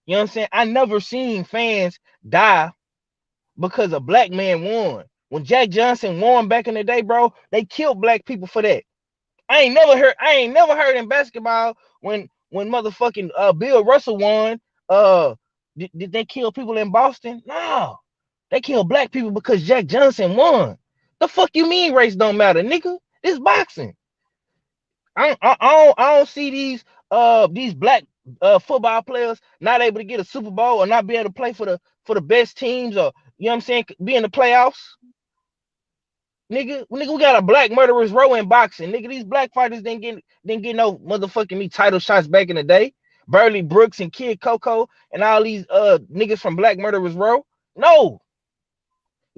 [SPEAKER 11] You know what I'm saying? I never seen fans die because a black man won. When Jack Johnson won back in the day, bro, they killed black people for that. I ain't never heard in basketball when motherfucking Bill Russell won. Did they kill people in Boston? No. They killed black people because Jack Johnson won. The fuck you mean race don't matter, nigga? This boxing. I don't see these black football players not able to get a Super Bowl or not be able to play for the best teams, or you know what I'm saying, be in the playoffs. Nigga, we got a black murderers row in boxing. Nigga, these black fighters didn't get no motherfucking me title shots back in the day. Burley Brooks and Kid Coco and all these niggas from Black Murderers Row. No.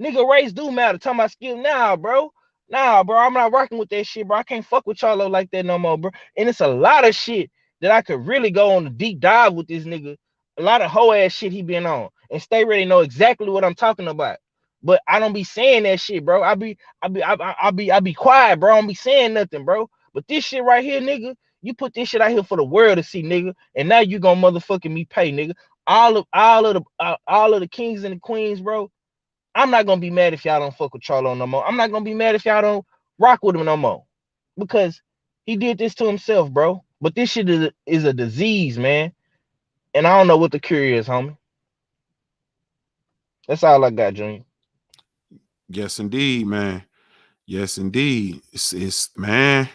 [SPEAKER 11] Nigga, race do matter. Talking about skill. Nah, bro. I'm not rocking with that shit, bro. I can't fuck with Charlo like that no more, bro. And it's a lot of shit that I could really go on a deep dive with this nigga. A lot of hoe ass shit he been on. And Stay Ready know exactly what I'm talking about. But I don't be saying that shit, bro. I be quiet, bro. I don't be saying nothing, bro. But this shit right here, nigga, you put this shit out here for the world to see, nigga. And now you gonna motherfucking me pay, nigga. All of the kings and the queens, bro. I'm not gonna be mad if y'all don't fuck with Charlo no more. I'm not gonna be mad if y'all don't rock with him no more, because he did this to himself, bro. But this shit is a disease, man. And I don't know what the cure is, homie. That's all I got, Junior.
[SPEAKER 1] Yes, indeed, man. Yes, indeed. It's man.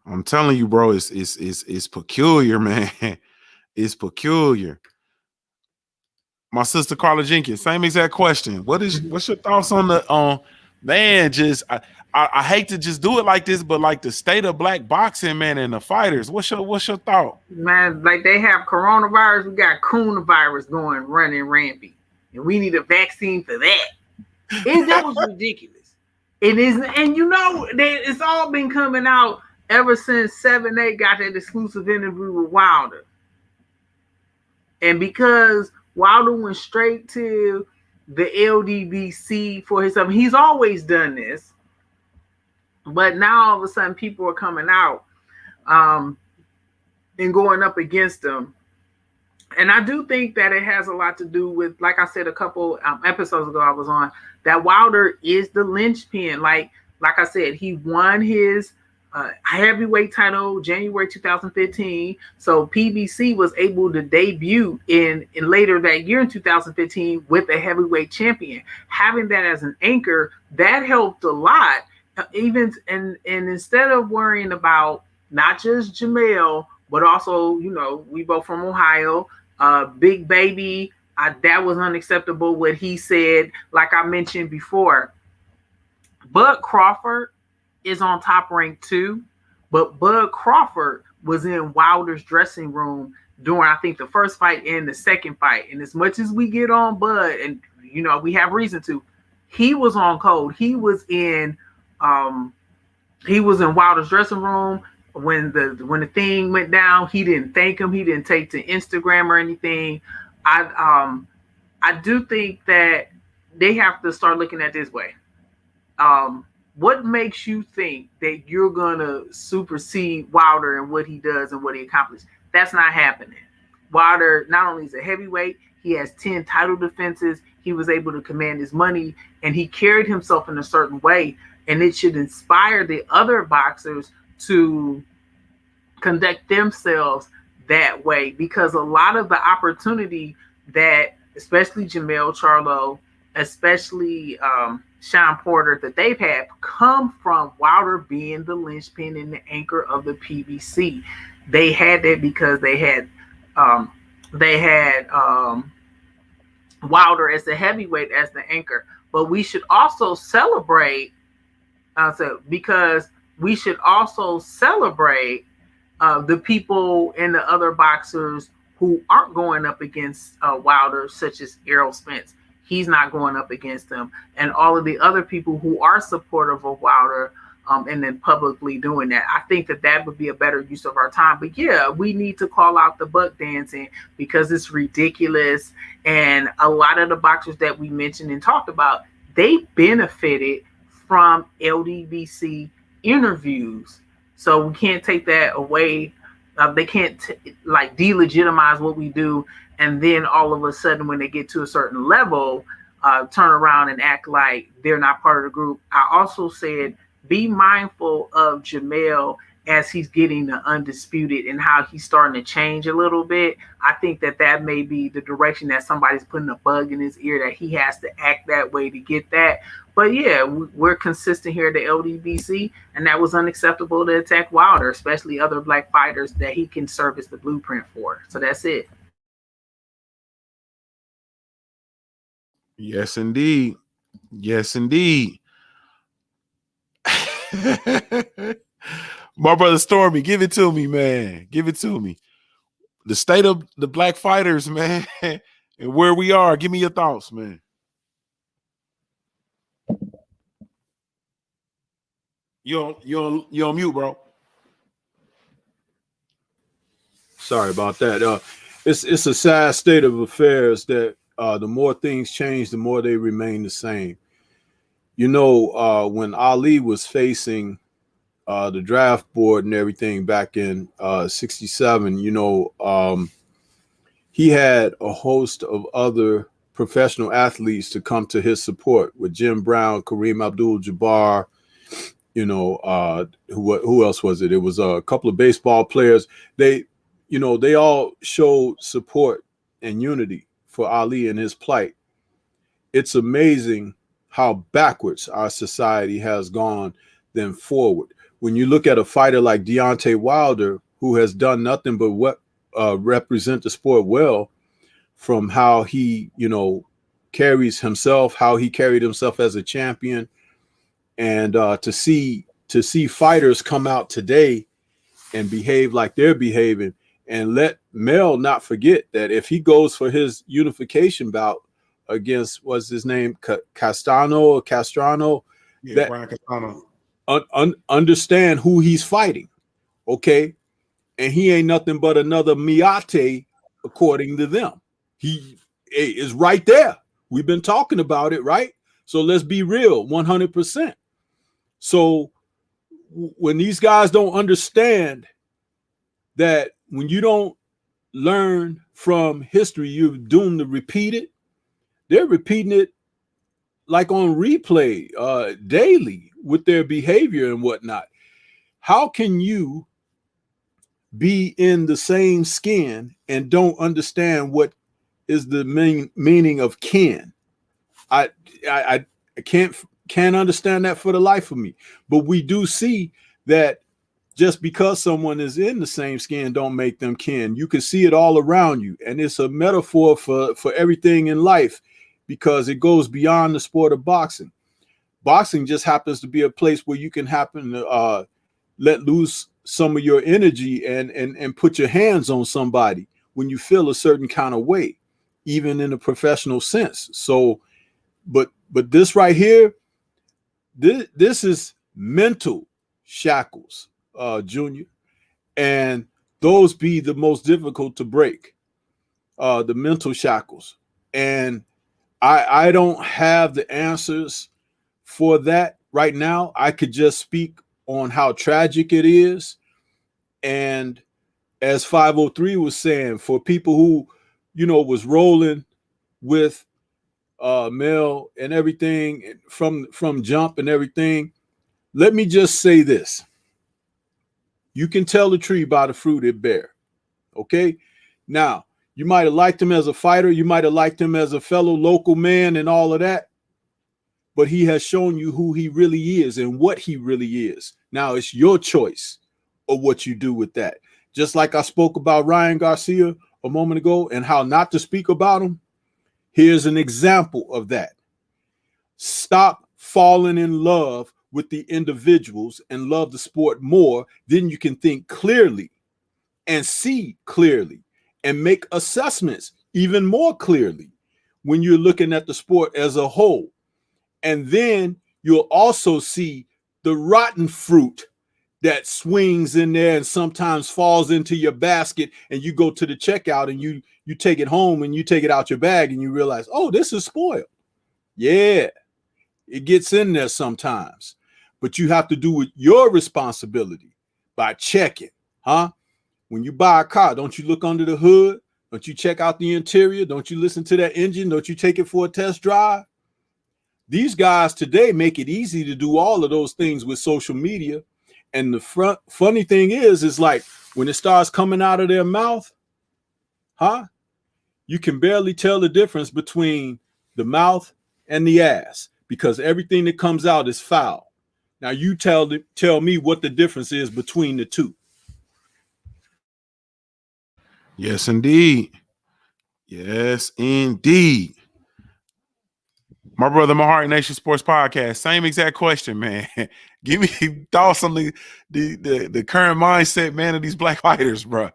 [SPEAKER 1] I'm telling you, bro. It's peculiar, man. It's peculiar. My sister Carla Jenkins, same exact question. What's your thoughts on man? Just I hate to just do it like this, but like the state of black boxing, man, and the fighters. What's your thought?
[SPEAKER 6] Man, like they have coronavirus, we got coronavirus running rampant, and we need a vaccine for that. That was ridiculous. It is, and it's all been coming out ever since 7-8 got that exclusive interview with Wilder, and because Wilder went straight to the LDBC for his stuff. He's always done this, but now all of a sudden people are coming out and going up against him. And I do think that it has a lot to do with, like I said a couple episodes ago I was on, that Wilder is the linchpin. Like I said, he won his heavyweight title January 2015. So PBC was able to debut in later that year in 2015 with a heavyweight champion. Having that as an anchor, that helped a lot. Even and instead of worrying about not just Jamel, but also, we both from Ohio, Big Baby, that was unacceptable what he said. Like I mentioned before, Bud Crawford is on Top Rank 2, but Bud Crawford was in Wilder's dressing room during, I think, the first fight and the second fight. And as much as we get on Bud, and we have reason to, he was on code. He was in Wilder's dressing room when the thing went down. He didn't thank him. He didn't take to Instagram or anything. I do think that they have to start looking at this way. What makes you think that you're going to supersede Wilder and what he does and what he accomplished? That's not happening. Wilder not only is a heavyweight, he has 10 title defenses. He was able to command his money, and he carried himself in a certain way. And it should inspire the other boxers to conduct themselves that way, because a lot of the opportunity that, especially Jamel Charlo, especially Sean Porter, that they've had come from Wilder being the linchpin and the anchor of the PBC. They had that because they had Wilder as the heavyweight as the anchor. But we should also celebrate, because we should also celebrate the people and the other boxers who aren't going up against Wilder, such as Errol Spence. He's not going up against him. And all of the other people who are supportive of Wilder and then publicly doing that. I think that would be a better use of our time. But yeah, we need to call out the buck dancing because it's ridiculous. And a lot of the boxers that we mentioned and talked about, they benefited from LDBC interviews. So we can't take that away. They can't delegitimize what we do, and then all of a sudden when they get to a certain level, turn around and act like they're not part of the group. I also said be mindful of Jamel as he's getting the undisputed and how he's starting to change a little bit. I think that may be the direction that somebody's putting a bug in his ear, that he has to act that way to get that. But yeah, we're consistent here at the LDBC, and that was unacceptable to attack Wilder, especially other black fighters that he can serve as the blueprint for. So that's it.
[SPEAKER 1] Yes, indeed. Yes, indeed. My brother Stormy, give it to me, man. Give it to me. The state of the black fighters, man, and where we are. Give me your thoughts, man. You on mute, bro.
[SPEAKER 5] Sorry about that. It's a sad state of affairs that the more things change, the more they remain the same. When Ali was facing the draft board and everything back in 67, he had a host of other professional athletes to come to his support, with Jim Brown, Kareem Abdul-Jabbar, who else was it? It was a couple of baseball players. They all showed support and unity for Ali and his plight. it's amazing how backwards our society has gone than forward. When you look at a fighter like Deontay Wilder, who has done nothing but represent the sport well, from how he, carries himself, how he carried himself as a champion, and to see fighters come out today and behave like they're behaving, and let Mel not forget that if he goes for his unification bout against, what's his name, Castrano,
[SPEAKER 1] Yeah, Brian Castano.
[SPEAKER 5] Understand who he's fighting, okay? And he ain't nothing but another Miate, according to them. He is right there. We've been talking about it, right? So let's be real, 100%. So when these guys don't understand that when you don't learn from history, you're doomed to repeat it. They're repeating it like on replay daily with their behavior and whatnot. How can you be in the same skin and don't understand what is the meaning of kin? I can't understand that for the life of me. But we do see that just because someone is in the same skin don't make them kin. You can see it all around you, and it's a metaphor for everything in life, because it goes beyond the sport of boxing. Boxing just happens to be a place where you can happen to let loose some of your energy and put your hands on somebody when you feel a certain kind of way, even in a professional sense. So, but this right here, this is mental shackles, Junior, and those be the most difficult to break, the mental shackles. And I don't have the answers for that right now. I could just speak on how tragic it is. And as 503 was saying, for people who, was rolling with Mel and everything from jump and everything, let me just say this. You can tell the tree by the fruit it bear. Okay? Now, you might have liked him as a fighter. You might have liked him as a fellow local man and all of that. But he has shown you who he really is and what he really is. Now, it's your choice of what you do with that. Just like I spoke about Ryan Garcia a moment ago and how not to speak about him, here's an example of that. Stop falling in love with the individuals and love the sport more. Then you can think clearly and see clearly and make assessments even more clearly when you're looking at the sport as a whole. And then you'll also see the rotten fruit that swings in there and sometimes falls into your basket, and you go to the checkout and you take it home and you take it out your bag and you realize, oh, this is spoiled. Yeah, it gets in there sometimes, but you have to do it your responsibility by checking, huh? When you buy a car, don't you look under the hood? Don't you check out the interior? Don't you listen to that engine? Don't you take it for a test drive? These guys today make it easy to do all of those things with social media. And the funny thing is like when it starts coming out of their mouth, you can barely tell the difference between the mouth and the ass, because everything that comes out is foul. Now you tell me what the difference is between the two.
[SPEAKER 1] Yes, indeed. Yes, indeed. My brother, my Heart Nation Sports Podcast. Same exact question, man. Give me thoughts on the current mindset, man, of these black fighters, bro.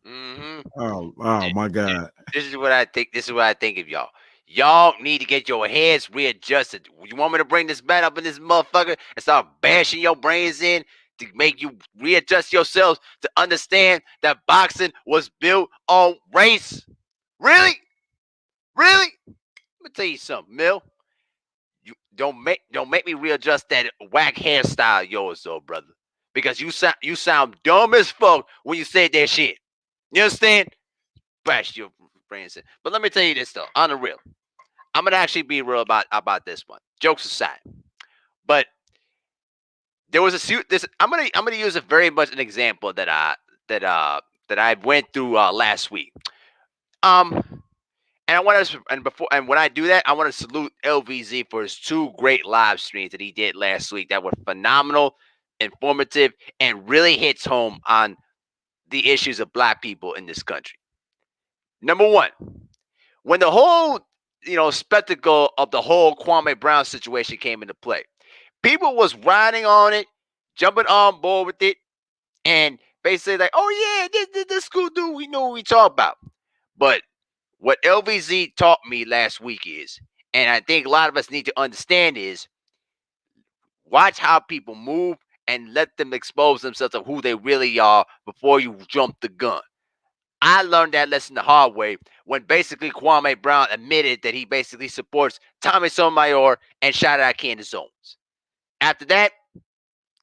[SPEAKER 4] Mm-hmm.
[SPEAKER 1] Oh my God.
[SPEAKER 4] This is what I think. This is what I think of y'all. Y'all need to get your heads readjusted. You want me to bring this man up in this motherfucker and start bashing your brains in to make you readjust yourselves to understand that boxing was built on race? Really? Really? Let me tell you something, Mill. You don't make me readjust that whack hairstyle of yours, though, brother. Because you sound dumb as fuck when you say that shit. You understand? Bash your brains in. But let me tell you this though, on the real. I'm gonna actually be real about this one. Jokes aside, but there was a suit. This I'm gonna use a very much an example that I went through last week. And And I want to, and when I do that, I want to salute LVZ for his 2 great live streams that he did last week that were phenomenal, informative, and really hits home on the issues of black people in this country. Number one, when the whole, spectacle of the whole Kwame Brown situation came into play, people was riding on it, jumping on board with it, and basically like, oh yeah, this cool dude, we know what we talk about. But what LVZ taught me last week is, and I think a lot of us need to understand is, watch how people move and let them expose themselves of who they really are before you jump the gun. I learned that lesson the hard way when basically Kwame Brown admitted that he basically supports Tommy Sotomayor and shot at Candace Zones. After that,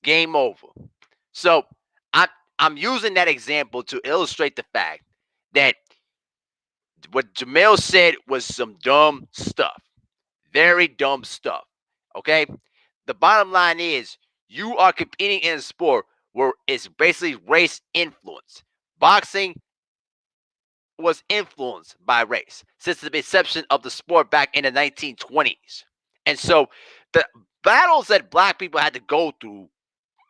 [SPEAKER 4] game over. So I'm using that example to illustrate the fact that what Jamel said was some dumb stuff. Very dumb stuff. Okay? The bottom line is you are competing in a sport where it's basically race influence. Boxing was influenced by race since the inception of the sport back in the 1920s. And so the battles that black people had to go through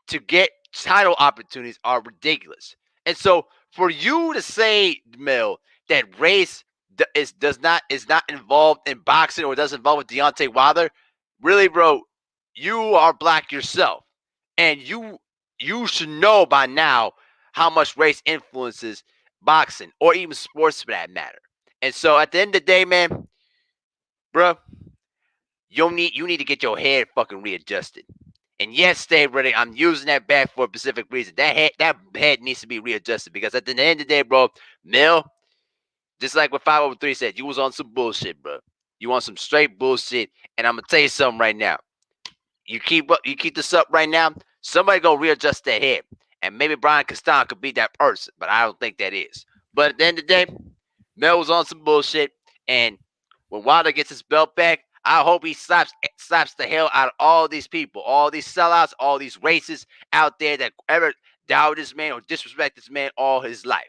[SPEAKER 4] to get title opportunities are ridiculous. And so for you to say, Mel, that race is not involved in boxing or doesn't involve with Deontay Wilder, really, bro, you are black yourself. And you should know by now how much race influences boxing or even sports for that matter. And so at the end of the day, man, bro, you need to get your head fucking readjusted. And yes, stay ready. I'm using that back for a specific reason. That head needs to be readjusted because at the end of the day, bro, Mel, just like what 503 said, you was on some bullshit, bro. You on some straight bullshit. And I'm gonna tell you something right now. You keep this up right now, somebody gonna readjust their head. And maybe Brian Castan could be that person, but I don't think that is. But at the end of the day, Mel was on some bullshit. And when Wilder gets his belt back, I hope he slaps the hell out of all these people, all these sellouts, all these racists out there that ever doubt this man or disrespect this man all his life.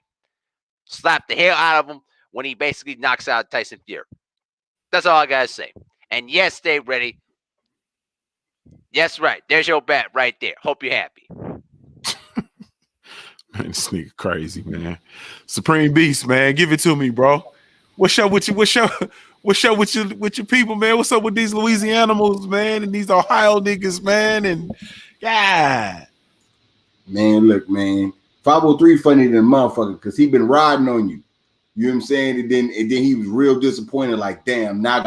[SPEAKER 4] Slap the hell out of him when he basically knocks out Tyson Fury. That's all I gotta say. And yes, stay ready. Yes, right. There's your bet right there. Hope you're happy.
[SPEAKER 1] Man, this nigga crazy, man. Supreme Beast, man. Give it to me, bro. What's up with you? What's up with your people, man? What's up with these Louisianimals, man, and these Ohio niggas, man? And God,
[SPEAKER 2] man, look, man, 503 funny than a motherfucker because he been riding on you. You know what I'm saying? And then he was real disappointed. Like, damn, now I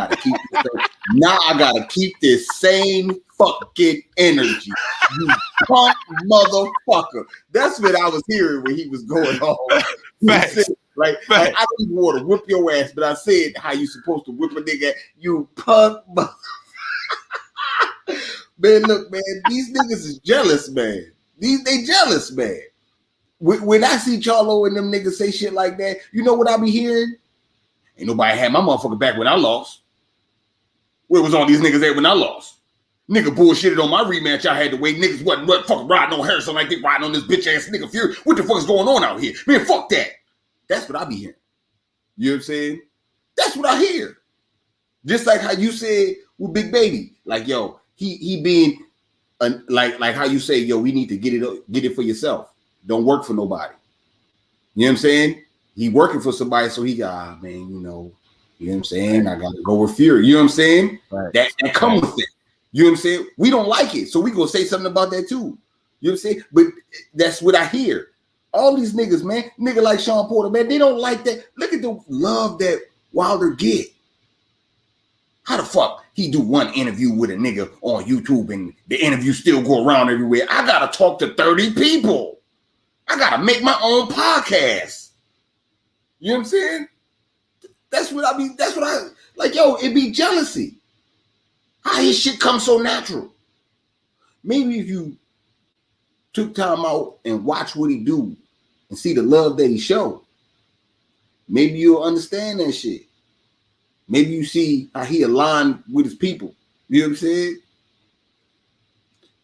[SPEAKER 2] gotta keep this same fucking energy. You punk motherfucker. That's what I was hearing when he was going on. Like, I don't even want to whip your ass, but I said how you supposed to whip a nigga. You punk motherfucker. Man, look, man, these niggas is jealous, man. They jealous, man. When I see Charlo and them niggas say shit like that, you know what I be hearing? Ain't nobody had my motherfucker back when I lost. Where was all these niggas at when I lost? Nigga bullshitted on my rematch. I had to wait. Niggas wasn't fucking riding on Harrison like they riding on this bitch ass nigga Fury. What the fuck is going on out here? Man, fuck that. That's what I be hearing. You know what I'm saying? That's what I hear. Just like how you said with Big Baby. Like, yo, he being like how you say, yo, we need to get it for yourself. Don't work for nobody. You know what I'm saying? He working for somebody, so he got, man, you know what I'm saying? I gotta go with Fury. You know what I'm saying? Right. That come with it. You know what I'm saying? We don't like it, so we gonna say something about that too. You know what I'm saying? But that's what I hear. All these niggas, man, nigga like Sean Porter, man, they don't like that. Look at the love that Wilder get. How the fuck he do one interview with a nigga on YouTube and the interview still go around everywhere? I gotta talk to 30 people. I gotta make my own podcast. You know what I'm saying? That's what I like, yo, it be jealousy. How his shit come so natural? Maybe if you took time out and watch what he do and see the love that he show, maybe you'll understand that shit. Maybe you see how he aligned with his people. You know what I'm saying?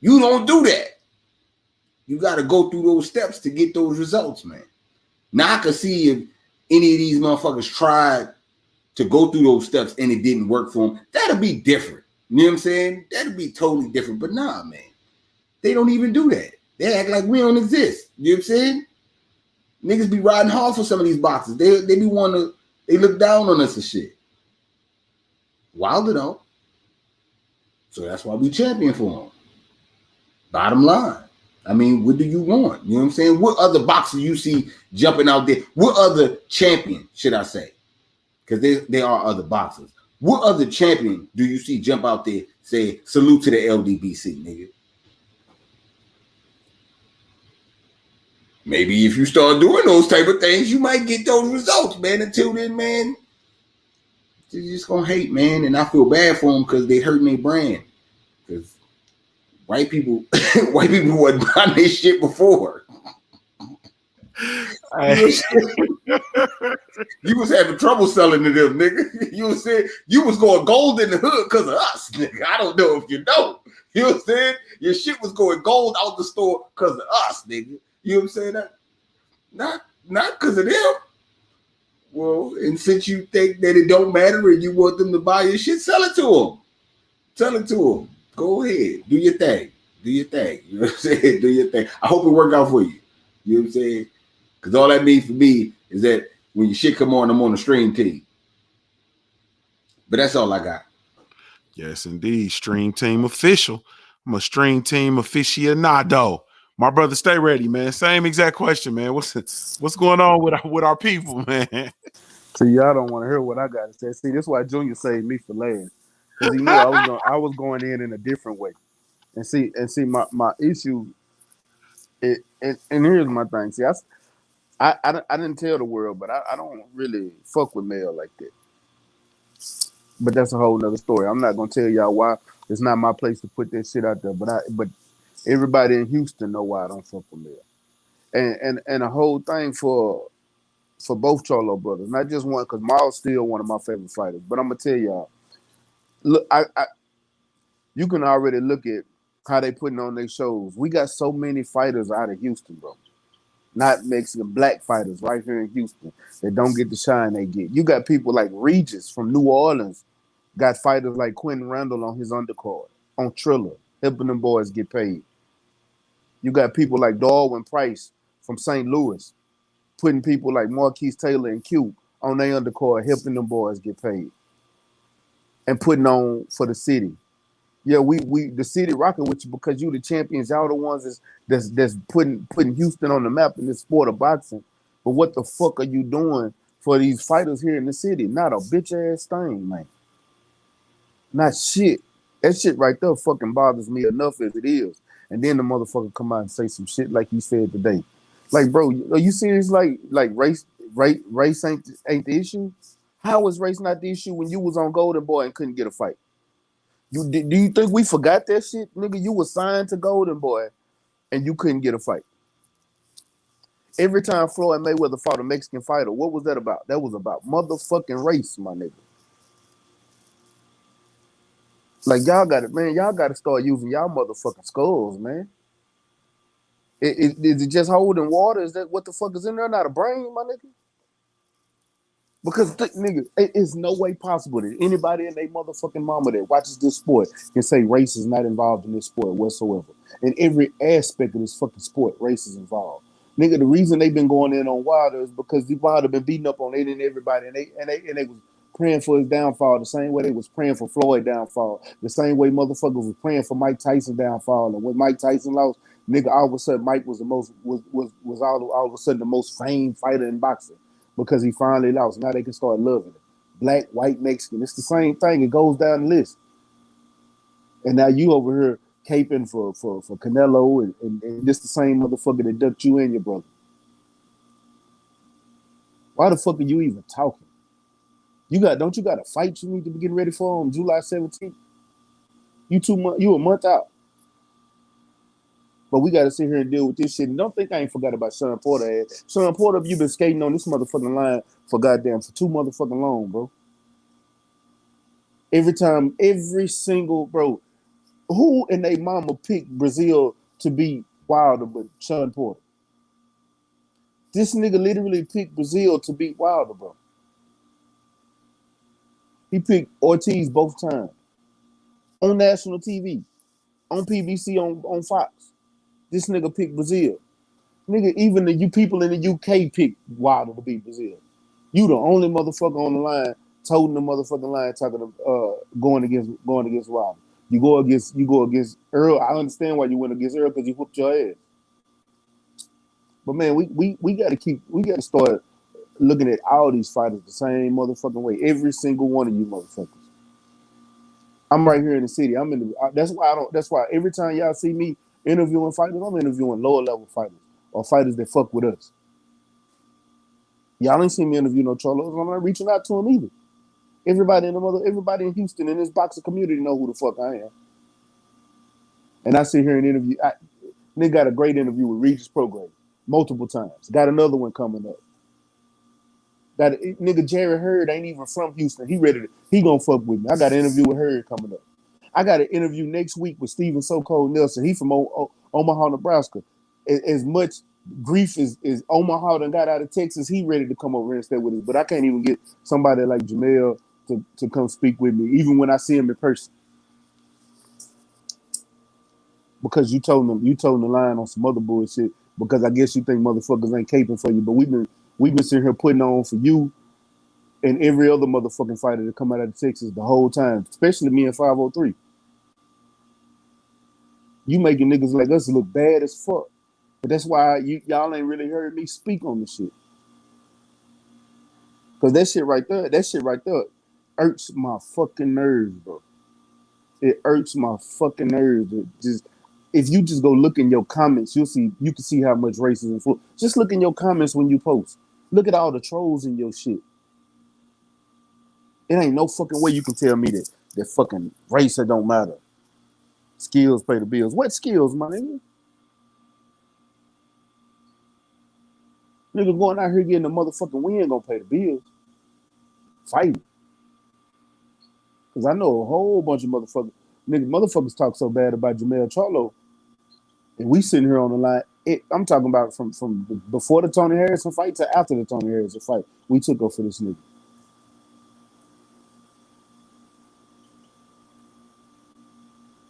[SPEAKER 2] You don't do that. You got to go through those steps to get those results, man. Now I can see if any of these motherfuckers tried to go through those steps and it didn't work for them, that'll be different. You know what I'm saying? That'll be totally different. But nah, man, they don't even do that. They act like we don't exist. You know what I'm saying? Niggas be riding hard for some of these boxes. They be wanting to, they look down on us and shit. Wilder don't. So that's why we champion for them. Bottom line. I mean, what do you want? You know what I'm saying? What other boxer you see jumping out there? What other champion, should I say? Because there are other boxers. What other champion do you see jump out there, say, salute to the LDBC, nigga? Maybe if you start doing those type of things, you might get those results, man. Until then, man, they're just going to hate, man. And I feel bad for them because they hurting their brand. Because white people wasn't buying this shit before. You was having trouble selling to them, nigga. You was saying you was going gold in the hood because of us, nigga. I don't know if you know. You know what I'm saying? Your shit was going gold out the store because of us, nigga. You know what I'm saying? Not because of them. Well, and since you think that it don't matter and you want them to buy your shit, sell it to them. Sell it to them. Go ahead. Do your thing. Do your thing. You know what I'm saying? Do your thing. I hope it work out for you. You know what I'm saying? Because all that means for me is that when your shit come on, I'm on the stream team. But that's all I got.
[SPEAKER 1] Yes, indeed. Stream team official. I'm a stream team aficionado. My brother, stay ready, man. Same exact question, man. What's going on with our people, man?
[SPEAKER 3] See, y'all don't want to hear what I got to say. See, this is why Junior saved me for last, because he knew I was going in a different way. And see, my issue. And here's my thing. See, I didn't tell the world, but I don't really fuck with male like that. But that's a whole nother story. I'm not gonna tell y'all why. It's not my place to put that shit out there. But everybody in Houston know why I don't fuck with male. And the whole thing for both Cholo brothers, not just one, because Maul's still one of my favorite fighters. But I'm gonna tell y'all, look, you can already look at how they putting on their shows. We got so many fighters out of Houston, bro. Not Mexican, black fighters right here in Houston that don't get the shine they get. You got people like Regis from New Orleans, got fighters like Quentin Randall on his undercard, on Triller, helping them boys get paid. You got people like Darwin Price from St. Louis, putting people like Marquise Taylor and Q on their undercard, helping them boys get paid. And putting on for the city. Yeah, we the city rocking with you because you the champions. Y'all the ones that's putting Houston on the map in this sport of boxing. But what the fuck are you doing for these fighters here in the city? Not a bitch ass thing, man. Not shit. That shit right there fucking bothers me enough as it is. And then the motherfucker come out and say some shit like he said today. Like, bro, are you serious? Like race ain't the issue? How was race not the issue when you was on Golden Boy and couldn't get a fight? Do you think we forgot that shit? Nigga, you was signed to Golden Boy and you couldn't get a fight. Every time Floyd Mayweather fought a Mexican fighter, what was that about? That was about motherfucking race, my nigga. Like, y'all got it, man. Y'all got to start using y'all motherfucking skulls, man. Is it just holding water? Is that what the fuck is in there? Not a brain, my nigga? Because, nigga, it's no way possible that anybody in their motherfucking mama that watches this sport can say race is not involved in this sport whatsoever. In every aspect of this fucking sport, race is involved. Nigga, the reason they've been going in on Wilder is because Wilder been beating up on it and everybody, and they was praying for his downfall the same way they was praying for Floyd's downfall, the same way motherfuckers was praying for Mike Tyson's downfall. And when Mike Tyson lost, nigga, all of a sudden Mike was all of a sudden the most famed fighter in boxing. Because he finally lost. Now they can start loving it. Black, white, Mexican. It's the same thing. It goes down the list. And now you over here caping for Canelo and this the same motherfucker that ducked you and your brother. Why the fuck are you even talking? Don't you got a fight you need to be getting ready for on July 17th? You a month out. But we got to sit here and deal with this shit. And don't think I ain't forgot about Sean Porter. Sean Porter, you been skating on this motherfucking line for too motherfucking long, bro. Every single, bro. Who and they mama picked Brazil to beat Wilder but Sean Porter? This nigga literally picked Brazil to beat Wilder, bro.
[SPEAKER 2] He picked Ortiz both times on national TV, on PBC, on Fox. This nigga picked Brazil. Nigga, even the people in the UK picked Wilder to beat Brazil. You the only motherfucker on the line toting the motherfucking line talking going against Wilder. You go against Earl. I understand why you went against Earl because you whooped your ass. But man, we gotta start looking at all these fighters the same motherfucking way. Every single one of you motherfuckers. I'm right here in the city. That's why every time y'all see me interviewing fighters, I'm interviewing lower level fighters or fighters that fuck with us. Y'all ain't seen me interview no cholos. I'm not reaching out to them either. Everybody in Houston in this boxing community know who the fuck I am. And I sit here and interview. Nigga got a great interview with Regis Prograis multiple times. Got another one coming up. Nigga Jerry Hurd ain't even from Houston. He gonna fuck with me. I got an interview with Hurd coming up. I got an interview next week with Steven So Cold Nelson. He from Omaha, Nebraska. As much grief as Omaha done got out of Texas, he ready to come over and stay with us. But I can't even get somebody like Jamel to come speak with me, even when I see him in person. Because you told the line on some other bullshit. Because I guess you think motherfuckers ain't caping for you. But we've been sitting here putting on for you and every other motherfucking fighter that come out of Texas the whole time, especially me and 503. You making niggas like us look bad as fuck. But that's why y'all ain't really heard me speak on this shit. Because that shit right there irks my fucking nerves, bro. It irks my fucking nerves. If you just go look in your comments, you can see how much racism. Just look in your comments when you post. Look at all the trolls in your shit. It ain't no fucking way you can tell me that fucking race don't matter. Skills pay the bills. What skills, my nigga? Nigga going out here getting the motherfucking win gonna pay the bills. Fighting. Because I know a whole bunch of motherfuckers talk so bad about Jamel Charlo. And we sitting here on the line. I'm talking about from before the Tony Harrison fight to after the Tony Harrison fight. We took up for this nigga.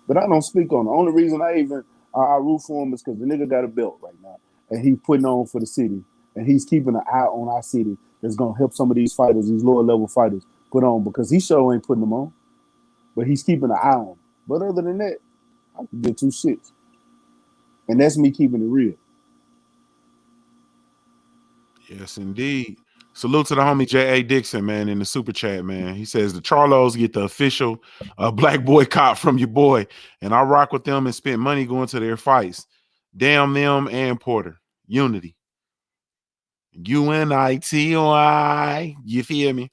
[SPEAKER 2] But I don't speak on it. The only reason I root for him is because the nigga got a belt right now. And he's putting on for the city. And he's keeping an eye on our city that's going to help some of these fighters, these lower level fighters, put on. Because he sure ain't putting them on. But he's keeping an eye on them. But other than that, I can get two shits. And that's me keeping it real.
[SPEAKER 1] Yes, indeed. Salute to the homie J.A. Dixon, man, in the super chat, man. He says the Charlos get the official black boycott from your boy, and I rock with them and spend money going to their fights. Damn them and Porter. Unity. UNITY. You feel me?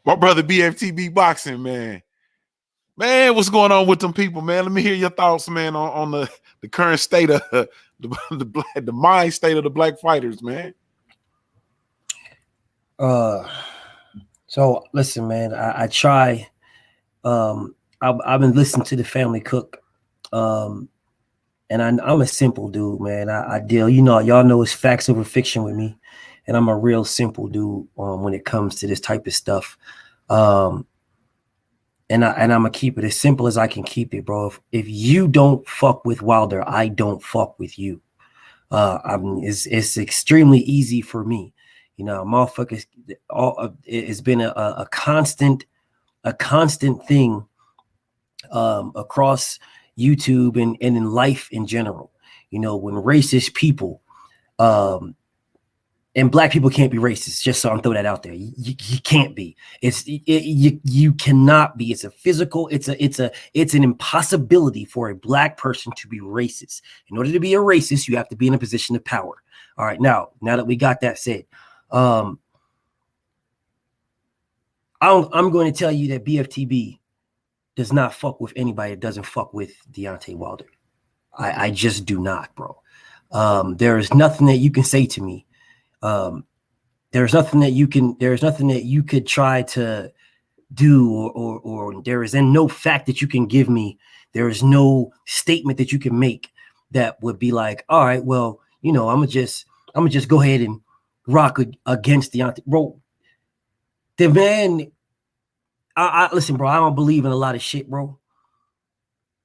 [SPEAKER 1] My brother BFTB Boxing, man. Man, what's going on with them people, man? Let me hear your thoughts, man, on the current state of the mind state of the black fighters, man.
[SPEAKER 7] So listen, man, I try. I've been listening to the Family Cook, and I'm a simple dude, man. I deal, y'all know it's facts over fiction with me, and I'm a real simple dude when it comes to this type of stuff. And I'm gonna keep it as simple as I can keep it, bro. If you don't fuck with Wilder, I don't fuck with you. It's extremely easy for me, motherfuckers. It's been a constant thing across YouTube and in life in general. When racist people, and black people can't be racist. Just so I'm throwing that out there. You can't be. You cannot be. It's a physical. It's an impossibility for a black person to be racist. In order to be a racist, you have to be in a position of power. All right. Now that we got that said, I'm going to tell you that BFTB does not fuck with anybody that doesn't fuck with Deontay Wilder. I just do not, bro. There is nothing that you can say to me. There's nothing that you could try to do or there is no fact that you can give me. There is no statement that you can make that would be like, all right, well, I'm gonna just go ahead and rock against Deontay. Bro, The man, I listen, bro, I don't believe in a lot of shit, bro.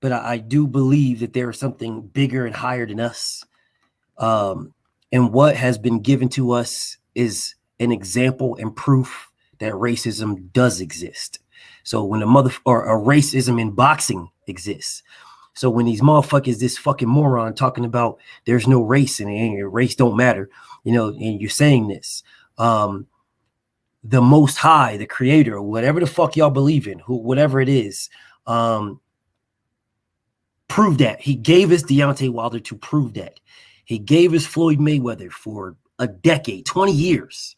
[SPEAKER 7] But I do believe that there is something bigger and higher than us. And what has been given to us is an example and proof that racism does exist. So when a racism in boxing exists. So when these motherfuckers, this fucking moron talking about there's no race and race don't matter, you know, and you're saying this, the Most High, the Creator, whatever the fuck y'all believe in, whatever it is, prove that. He gave us Deontay Wilder to prove that. He gave us Floyd Mayweather for a decade, 20 years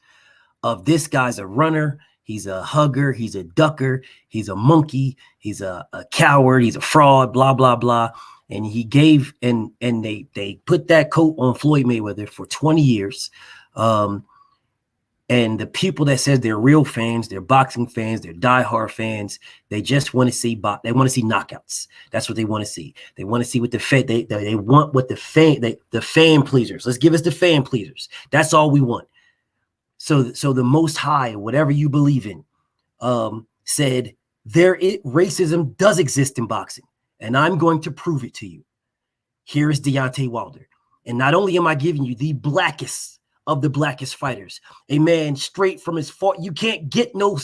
[SPEAKER 7] of this guy's a runner. He's a hugger. He's a ducker. He's a monkey. He's a coward. He's a fraud, blah, blah, blah. And he gave, and they put that coat on Floyd Mayweather for 20 years. And the people that says they're real fans, they're boxing fans, they're diehard fans, they just want to see they want to see knockouts. That's what they want to see. They want to see what they want what the fan pleasers. Let's give us the fan pleasers. That's all we want. So the Most High, whatever you believe in, said racism does exist in boxing, and I'm going to prove it to you. Here is Deontay Wilder, and not only am I giving you the blackest of the blackest fighters, a man straight from his fault. You can't get no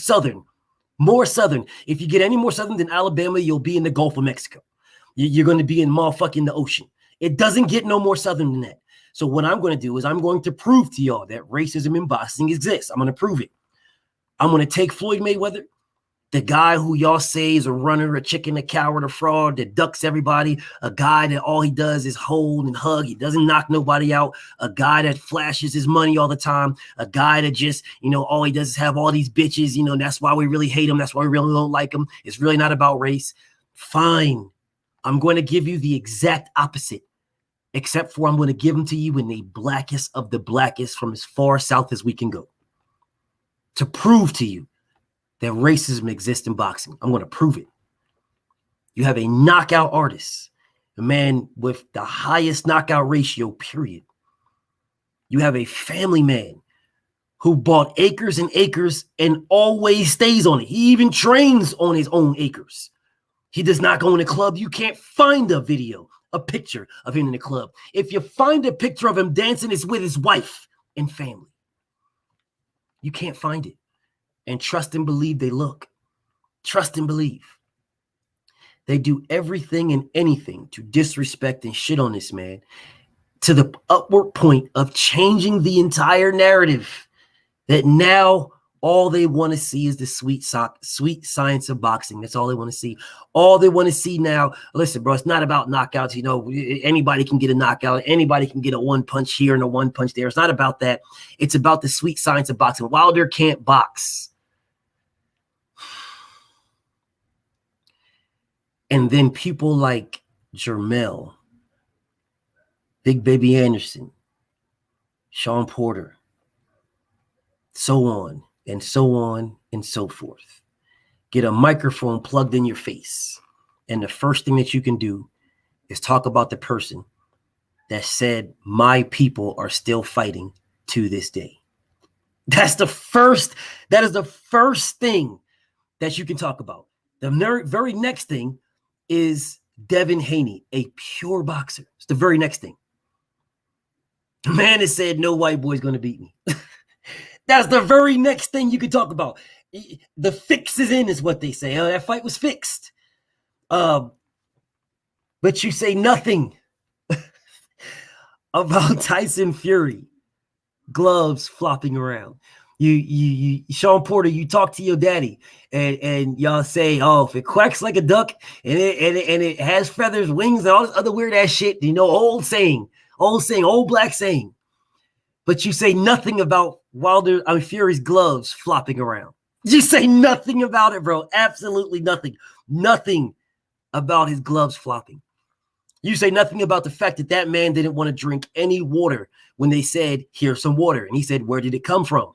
[SPEAKER 7] more southern. If you get any more southern than Alabama, you'll be in the Gulf of Mexico. You're going to be in motherfucking the ocean. It doesn't get no more southern than that. So what I'm going to do is I'm going to prove to y'all that racism in boxing exists. I'm going to prove it. I'm going to take Floyd Mayweather, the guy who y'all say is a runner, a chicken, a coward, a fraud, that ducks everybody, a guy that all he does is hold and hug. He doesn't knock nobody out, a guy that flashes his money all the time, a guy that just, you know, all he does is have all these bitches, you know, and that's why we really hate him. That's why we really don't like him. It's really not about race. Fine. I'm going to give you the exact opposite, except for I'm going to give them to you in the blackest of the blackest from as far south as we can go to prove to you that racism exists in boxing. I'm going to prove it. You have a knockout artist, a man with the highest knockout ratio, period. You have a family man who bought acres and acres and always stays on it. He even trains on his own acres. He does not go in a club. You can't find a video, a picture of him in the club. If you find a picture of him dancing, it's with his wife and family. You can't find it. And trust and believe they look. Trust and believe. They do everything and anything to disrespect and shit on this man to the upward point of changing the entire narrative that now all they want to see is the sweet science of boxing. That's all they want to see. All they want to see now, listen, bro, it's not about knockouts. You know, anybody can get a knockout. Anybody can get a one punch here and a one punch there. It's not about that. It's about the sweet science of boxing. Wilder can't box. And then people like Jermell, Big Baby Anderson, Sean Porter, so on and so on and so forth, get a microphone plugged in your face. And the first thing that you can do is talk about the person that said, my people are still fighting to this day. That is the first thing that you can talk about. The very next thing is Devin Haney, a pure boxer. It's the very next thing. The man has said, no white boy's going to beat me. That's the very next thing you can talk about. The fix is in, is what they say. That fight was fixed. But you say nothing about Tyson Fury, gloves flopping around. You Sean Porter, you talk to your daddy and y'all say, oh, if it quacks like a duck and it has feathers, wings, and all this other weird ass shit, you know, old black saying. But you say nothing about Fury's gloves flopping around. You say nothing about it, bro. Absolutely nothing. Nothing about his gloves flopping. You say nothing about the fact that man didn't want to drink any water when they said, here's some water. And he said, where did it come from?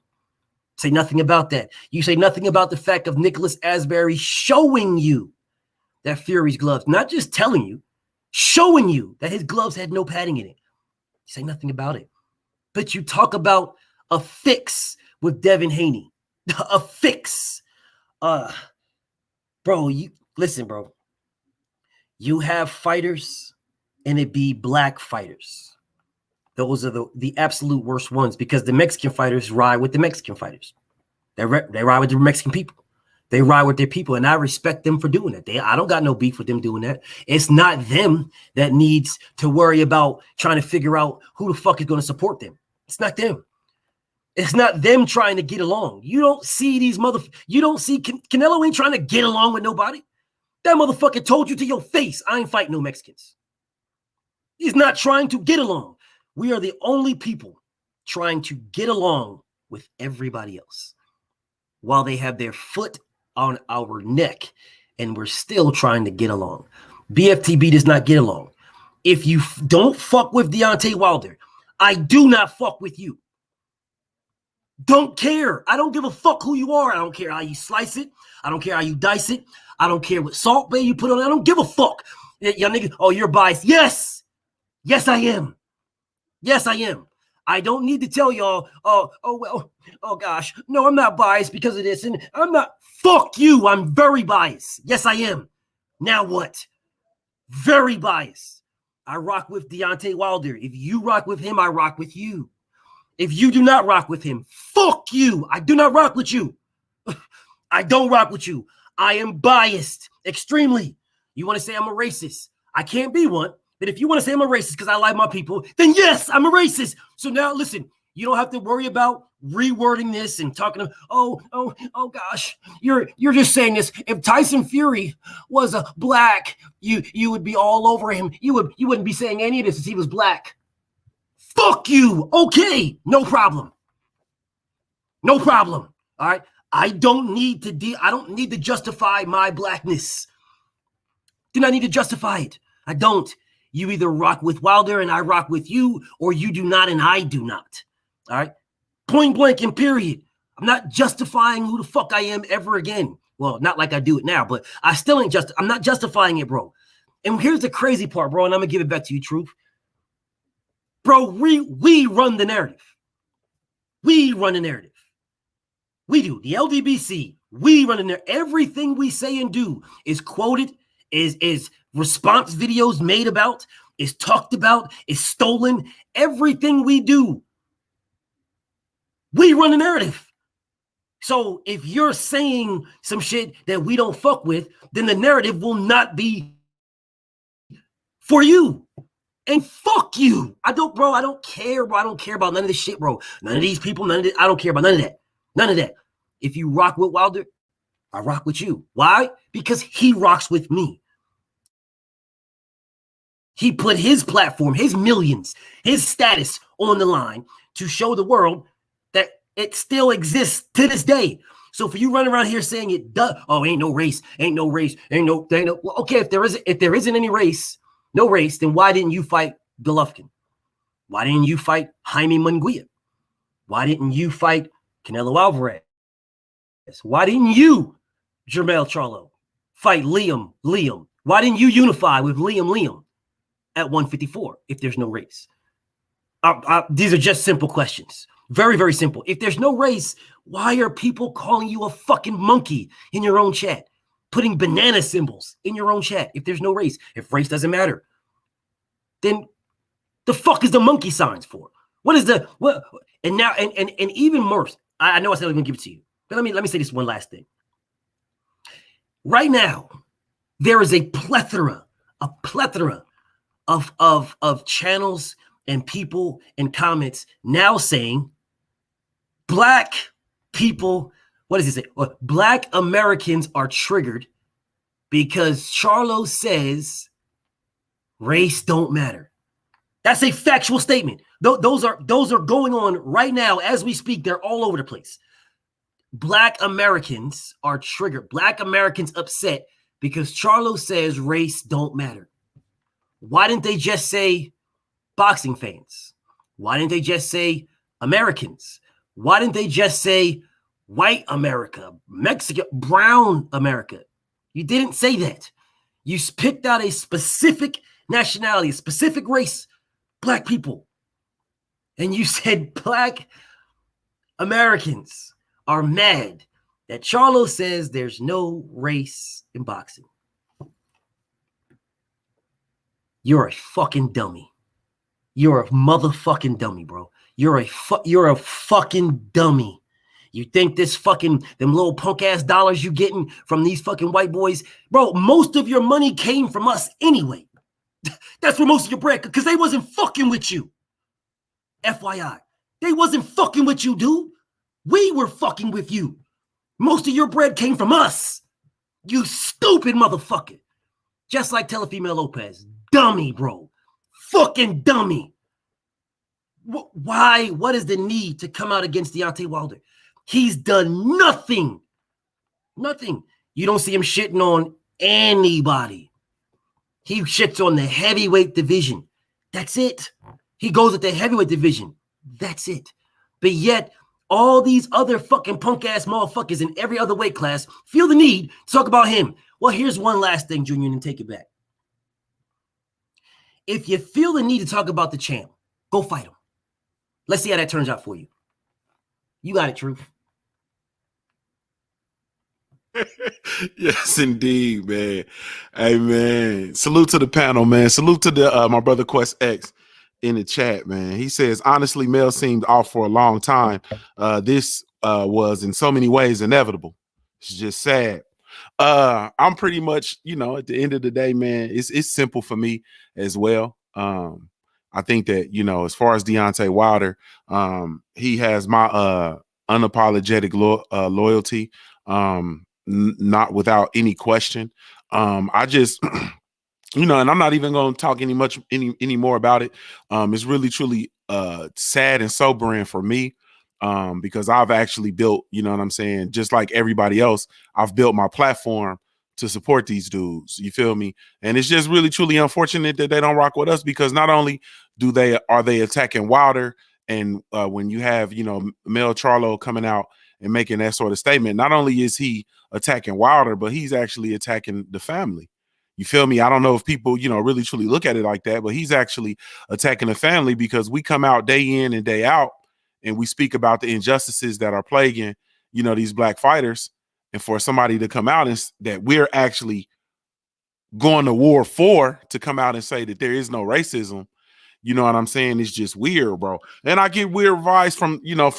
[SPEAKER 7] Say nothing about that. You say nothing about the fact of Nicholas Asbury showing you that Fury's gloves, not just telling you, showing you that his gloves had no padding in it. You say nothing about it. But you talk about a fix with Devin Haney. a fix. Bro, you listen, bro. You have fighters, and it be black fighters. Those are the absolute worst ones because the Mexican fighters ride with the Mexican fighters. They ride with the Mexican people. They ride with their people, and I respect them for doing that. I don't got no beef with them doing that. It's not them that needs to worry about trying to figure out who the fuck is going to support them. It's not them. It's not them trying to get along. You don't see these you don't see Canelo ain't trying to get along with nobody. That motherfucker told you to your face, I ain't fighting no Mexicans. He's not trying to get along. We are the only people trying to get along with everybody else while they have their foot on our neck, and we're still trying to get along. BFTB does not get along. If you don't fuck with Deontay Wilder, I do not fuck with you. Don't care. I don't give a fuck who you are. I don't care how you slice it. I don't care how you dice it. I don't care what Salt Bay you put on it. I don't give a fuck. Y'all niggas, oh, you're biased. Yes. Yes, I am. Yes, I am. I don't need to tell y'all, oh gosh, no, I'm not biased because of this. And I'm not, fuck you. I'm very biased. Yes, I am. Now what? Very biased. I rock with Deontay Wilder. If you rock with him, I rock with you. If you do not rock with him, fuck you. I do not rock with you. I don't rock with you. I am biased, extremely. You want to say I'm a racist? I can't be one. But if you want to say I'm a racist because I like my people, then yes, I'm a racist. So now listen, you don't have to worry about rewording this and talking to, oh gosh, you're just saying this. If Tyson Fury was a black, you would be all over him. You wouldn't be saying any of this if he was black. Fuck you. Okay, no problem. No problem. All right. I don't need to justify my blackness. Do not need to justify it. I don't. You either rock with Wilder and I rock with you, or you do not and I do not. All right? Point blank and period. I'm not justifying who the fuck I am ever again. Well, not like I do it now, but I still ain't I'm not justifying it, bro. And here's the crazy part, bro, and I'm going to give it back to you, Truth. Bro, we run the narrative. We run the narrative. We do. The LDBC, we run the narrative. Everything we say and do is quoted, is response videos made about, is talked about, is stolen. Everything we do, we run the narrative. So if you're saying some shit that we don't fuck with, then the narrative will not be for you. And fuck you. I don't care, bro. I don't care about none of this shit, bro. None of these people, none of this. I don't care about none of that. None of that. If you rock with Wilder, I rock with you. Why? Because he rocks with me. He put his platform, his millions, his status on the line to show the world that it still exists to this day. So for you running around here saying it does, ain't no race, well, okay, if there isn't any race, no race, then why didn't you fight Golovkin? Why didn't you fight Jaime Munguia? Why didn't you fight Canelo Alvarez? Why didn't you, Jermell Charlo, fight Liam? Why didn't you unify with Liam at 154 if there's no race? These are just simple questions. Very, very simple. If there's no race, why are people calling you a fucking monkey in your own chat? Putting banana symbols in your own chat if there's no race. If race doesn't matter, then the fuck is the monkey signs for? What is the what? And now and even worse, I know I said I was gonna give it to you, but let me say this one last thing. Right now, there is a plethora of channels and people and comments now saying black people, what does it say? Well, black Americans are triggered because Charlo says race don't matter. That's a factual statement. Those are going on right now as we speak. They're all over the place. Black Americans are triggered. Black Americans upset because Charlo says race don't matter. Why didn't they just say boxing fans? Why didn't they just say Americans? Why didn't they just say white America, Mexican, brown America? You didn't say that. You picked out a specific nationality, a specific race, black people. And you said black Americans are mad that Charlo says there's no race in boxing. You're a fucking dummy. You're a motherfucking dummy, bro. You're a fucking dummy. You think this fucking, them little punk ass dollars you getting from these fucking white boys, bro, most of your money came from us anyway. That's where most of your bread, because they wasn't fucking with you. FYI. They wasn't fucking with you, dude. We were fucking with you. Most of your bread came from us. You stupid motherfucker. Just like Telefemale Lopez. Dummy, bro. Fucking dummy. Why? What is the need to come out against Deontay Wilder? He's done nothing. Nothing. You don't see him shitting on anybody. He shits on the heavyweight division. That's it. He goes at the heavyweight division. That's it. But yet, all these other fucking punk-ass motherfuckers in every other weight class feel the need to talk about him. Well, here's one last thing, Junior, and take it back. If you feel the need to talk about the champ, go fight him. Let's see how that turns out for you. You got it, Truth.
[SPEAKER 1] Yes, indeed, man. Hey, man. Salute to the panel, man. Salute to the my brother Quest X in the chat, man. He says, honestly, Mel seemed off for a long time. This was in so many ways inevitable. It's just sad. I'm pretty much, at the end of the day, man, it's simple for me as well. I think that, as far as Deontay Wilder, he has my unapologetic loyalty. Not without any question. I just, and I'm not even going to talk any more about it. It's really, truly sad and sobering for me because I've actually built, just like everybody else, I've built my platform to support these dudes. You feel me? And it's just really, truly unfortunate that they don't rock with us because not only are they attacking Wilder, and when you have, Mel Charlo coming out and making that sort of statement, not only is he attacking Wilder, but he's actually attacking the family. You feel me? I don't know if people, really truly look at it like that, but he's actually attacking the family because we come out day in and day out and we speak about the injustices that are plaguing, these black fighters. And for somebody to come out and that we're actually going to war for, to come out and say that there is no racism, you know what I'm saying? It's just weird, bro. And I get weird advice from them,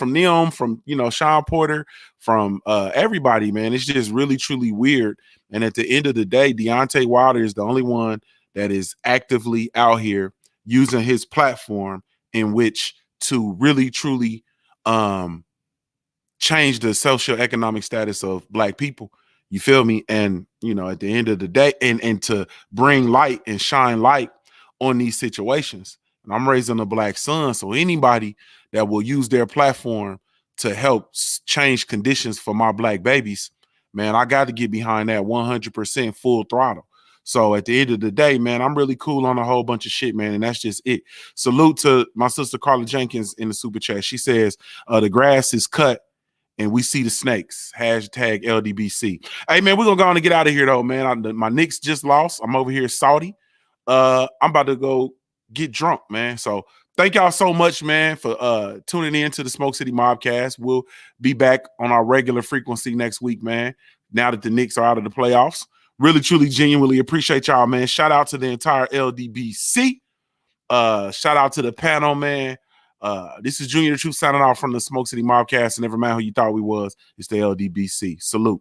[SPEAKER 1] from, Sean Porter, from everybody, man. It's just really, truly weird. And at the end of the day, Deontay Wilder is the only one that is actively out here using his platform in which to really, truly change the socioeconomic status of black people. You feel me? And, at the end of the day, and to bring light and shine light on these situations. And I'm raising a black son, so anybody that will use their platform to help change conditions for my black babies, man, I got to get behind that 100% full throttle. So at the end of the day, man, I'm really cool on a whole bunch of shit, man, and that's just it. Salute to my sister Carla Jenkins in the super chat. She says, the grass is cut and we see the snakes. Hashtag LDBC. Hey, man, we're going to go on and get out of here, though, man. My Knicks just lost. I'm over here Saudi. I'm about to go get drunk, man. So thank y'all so much, man, for tuning in to the Smoke City Mobcast. We'll be back on our regular frequency next week, man, now that the Knicks are out of the playoffs. Really, truly, genuinely appreciate y'all, man. Shout out to the entire LDBC. Shout out to the panel, man. This is Junior the Truth signing off from the Smoke City Mobcast, and never mind who you thought we was. It's the LDBC. Salute.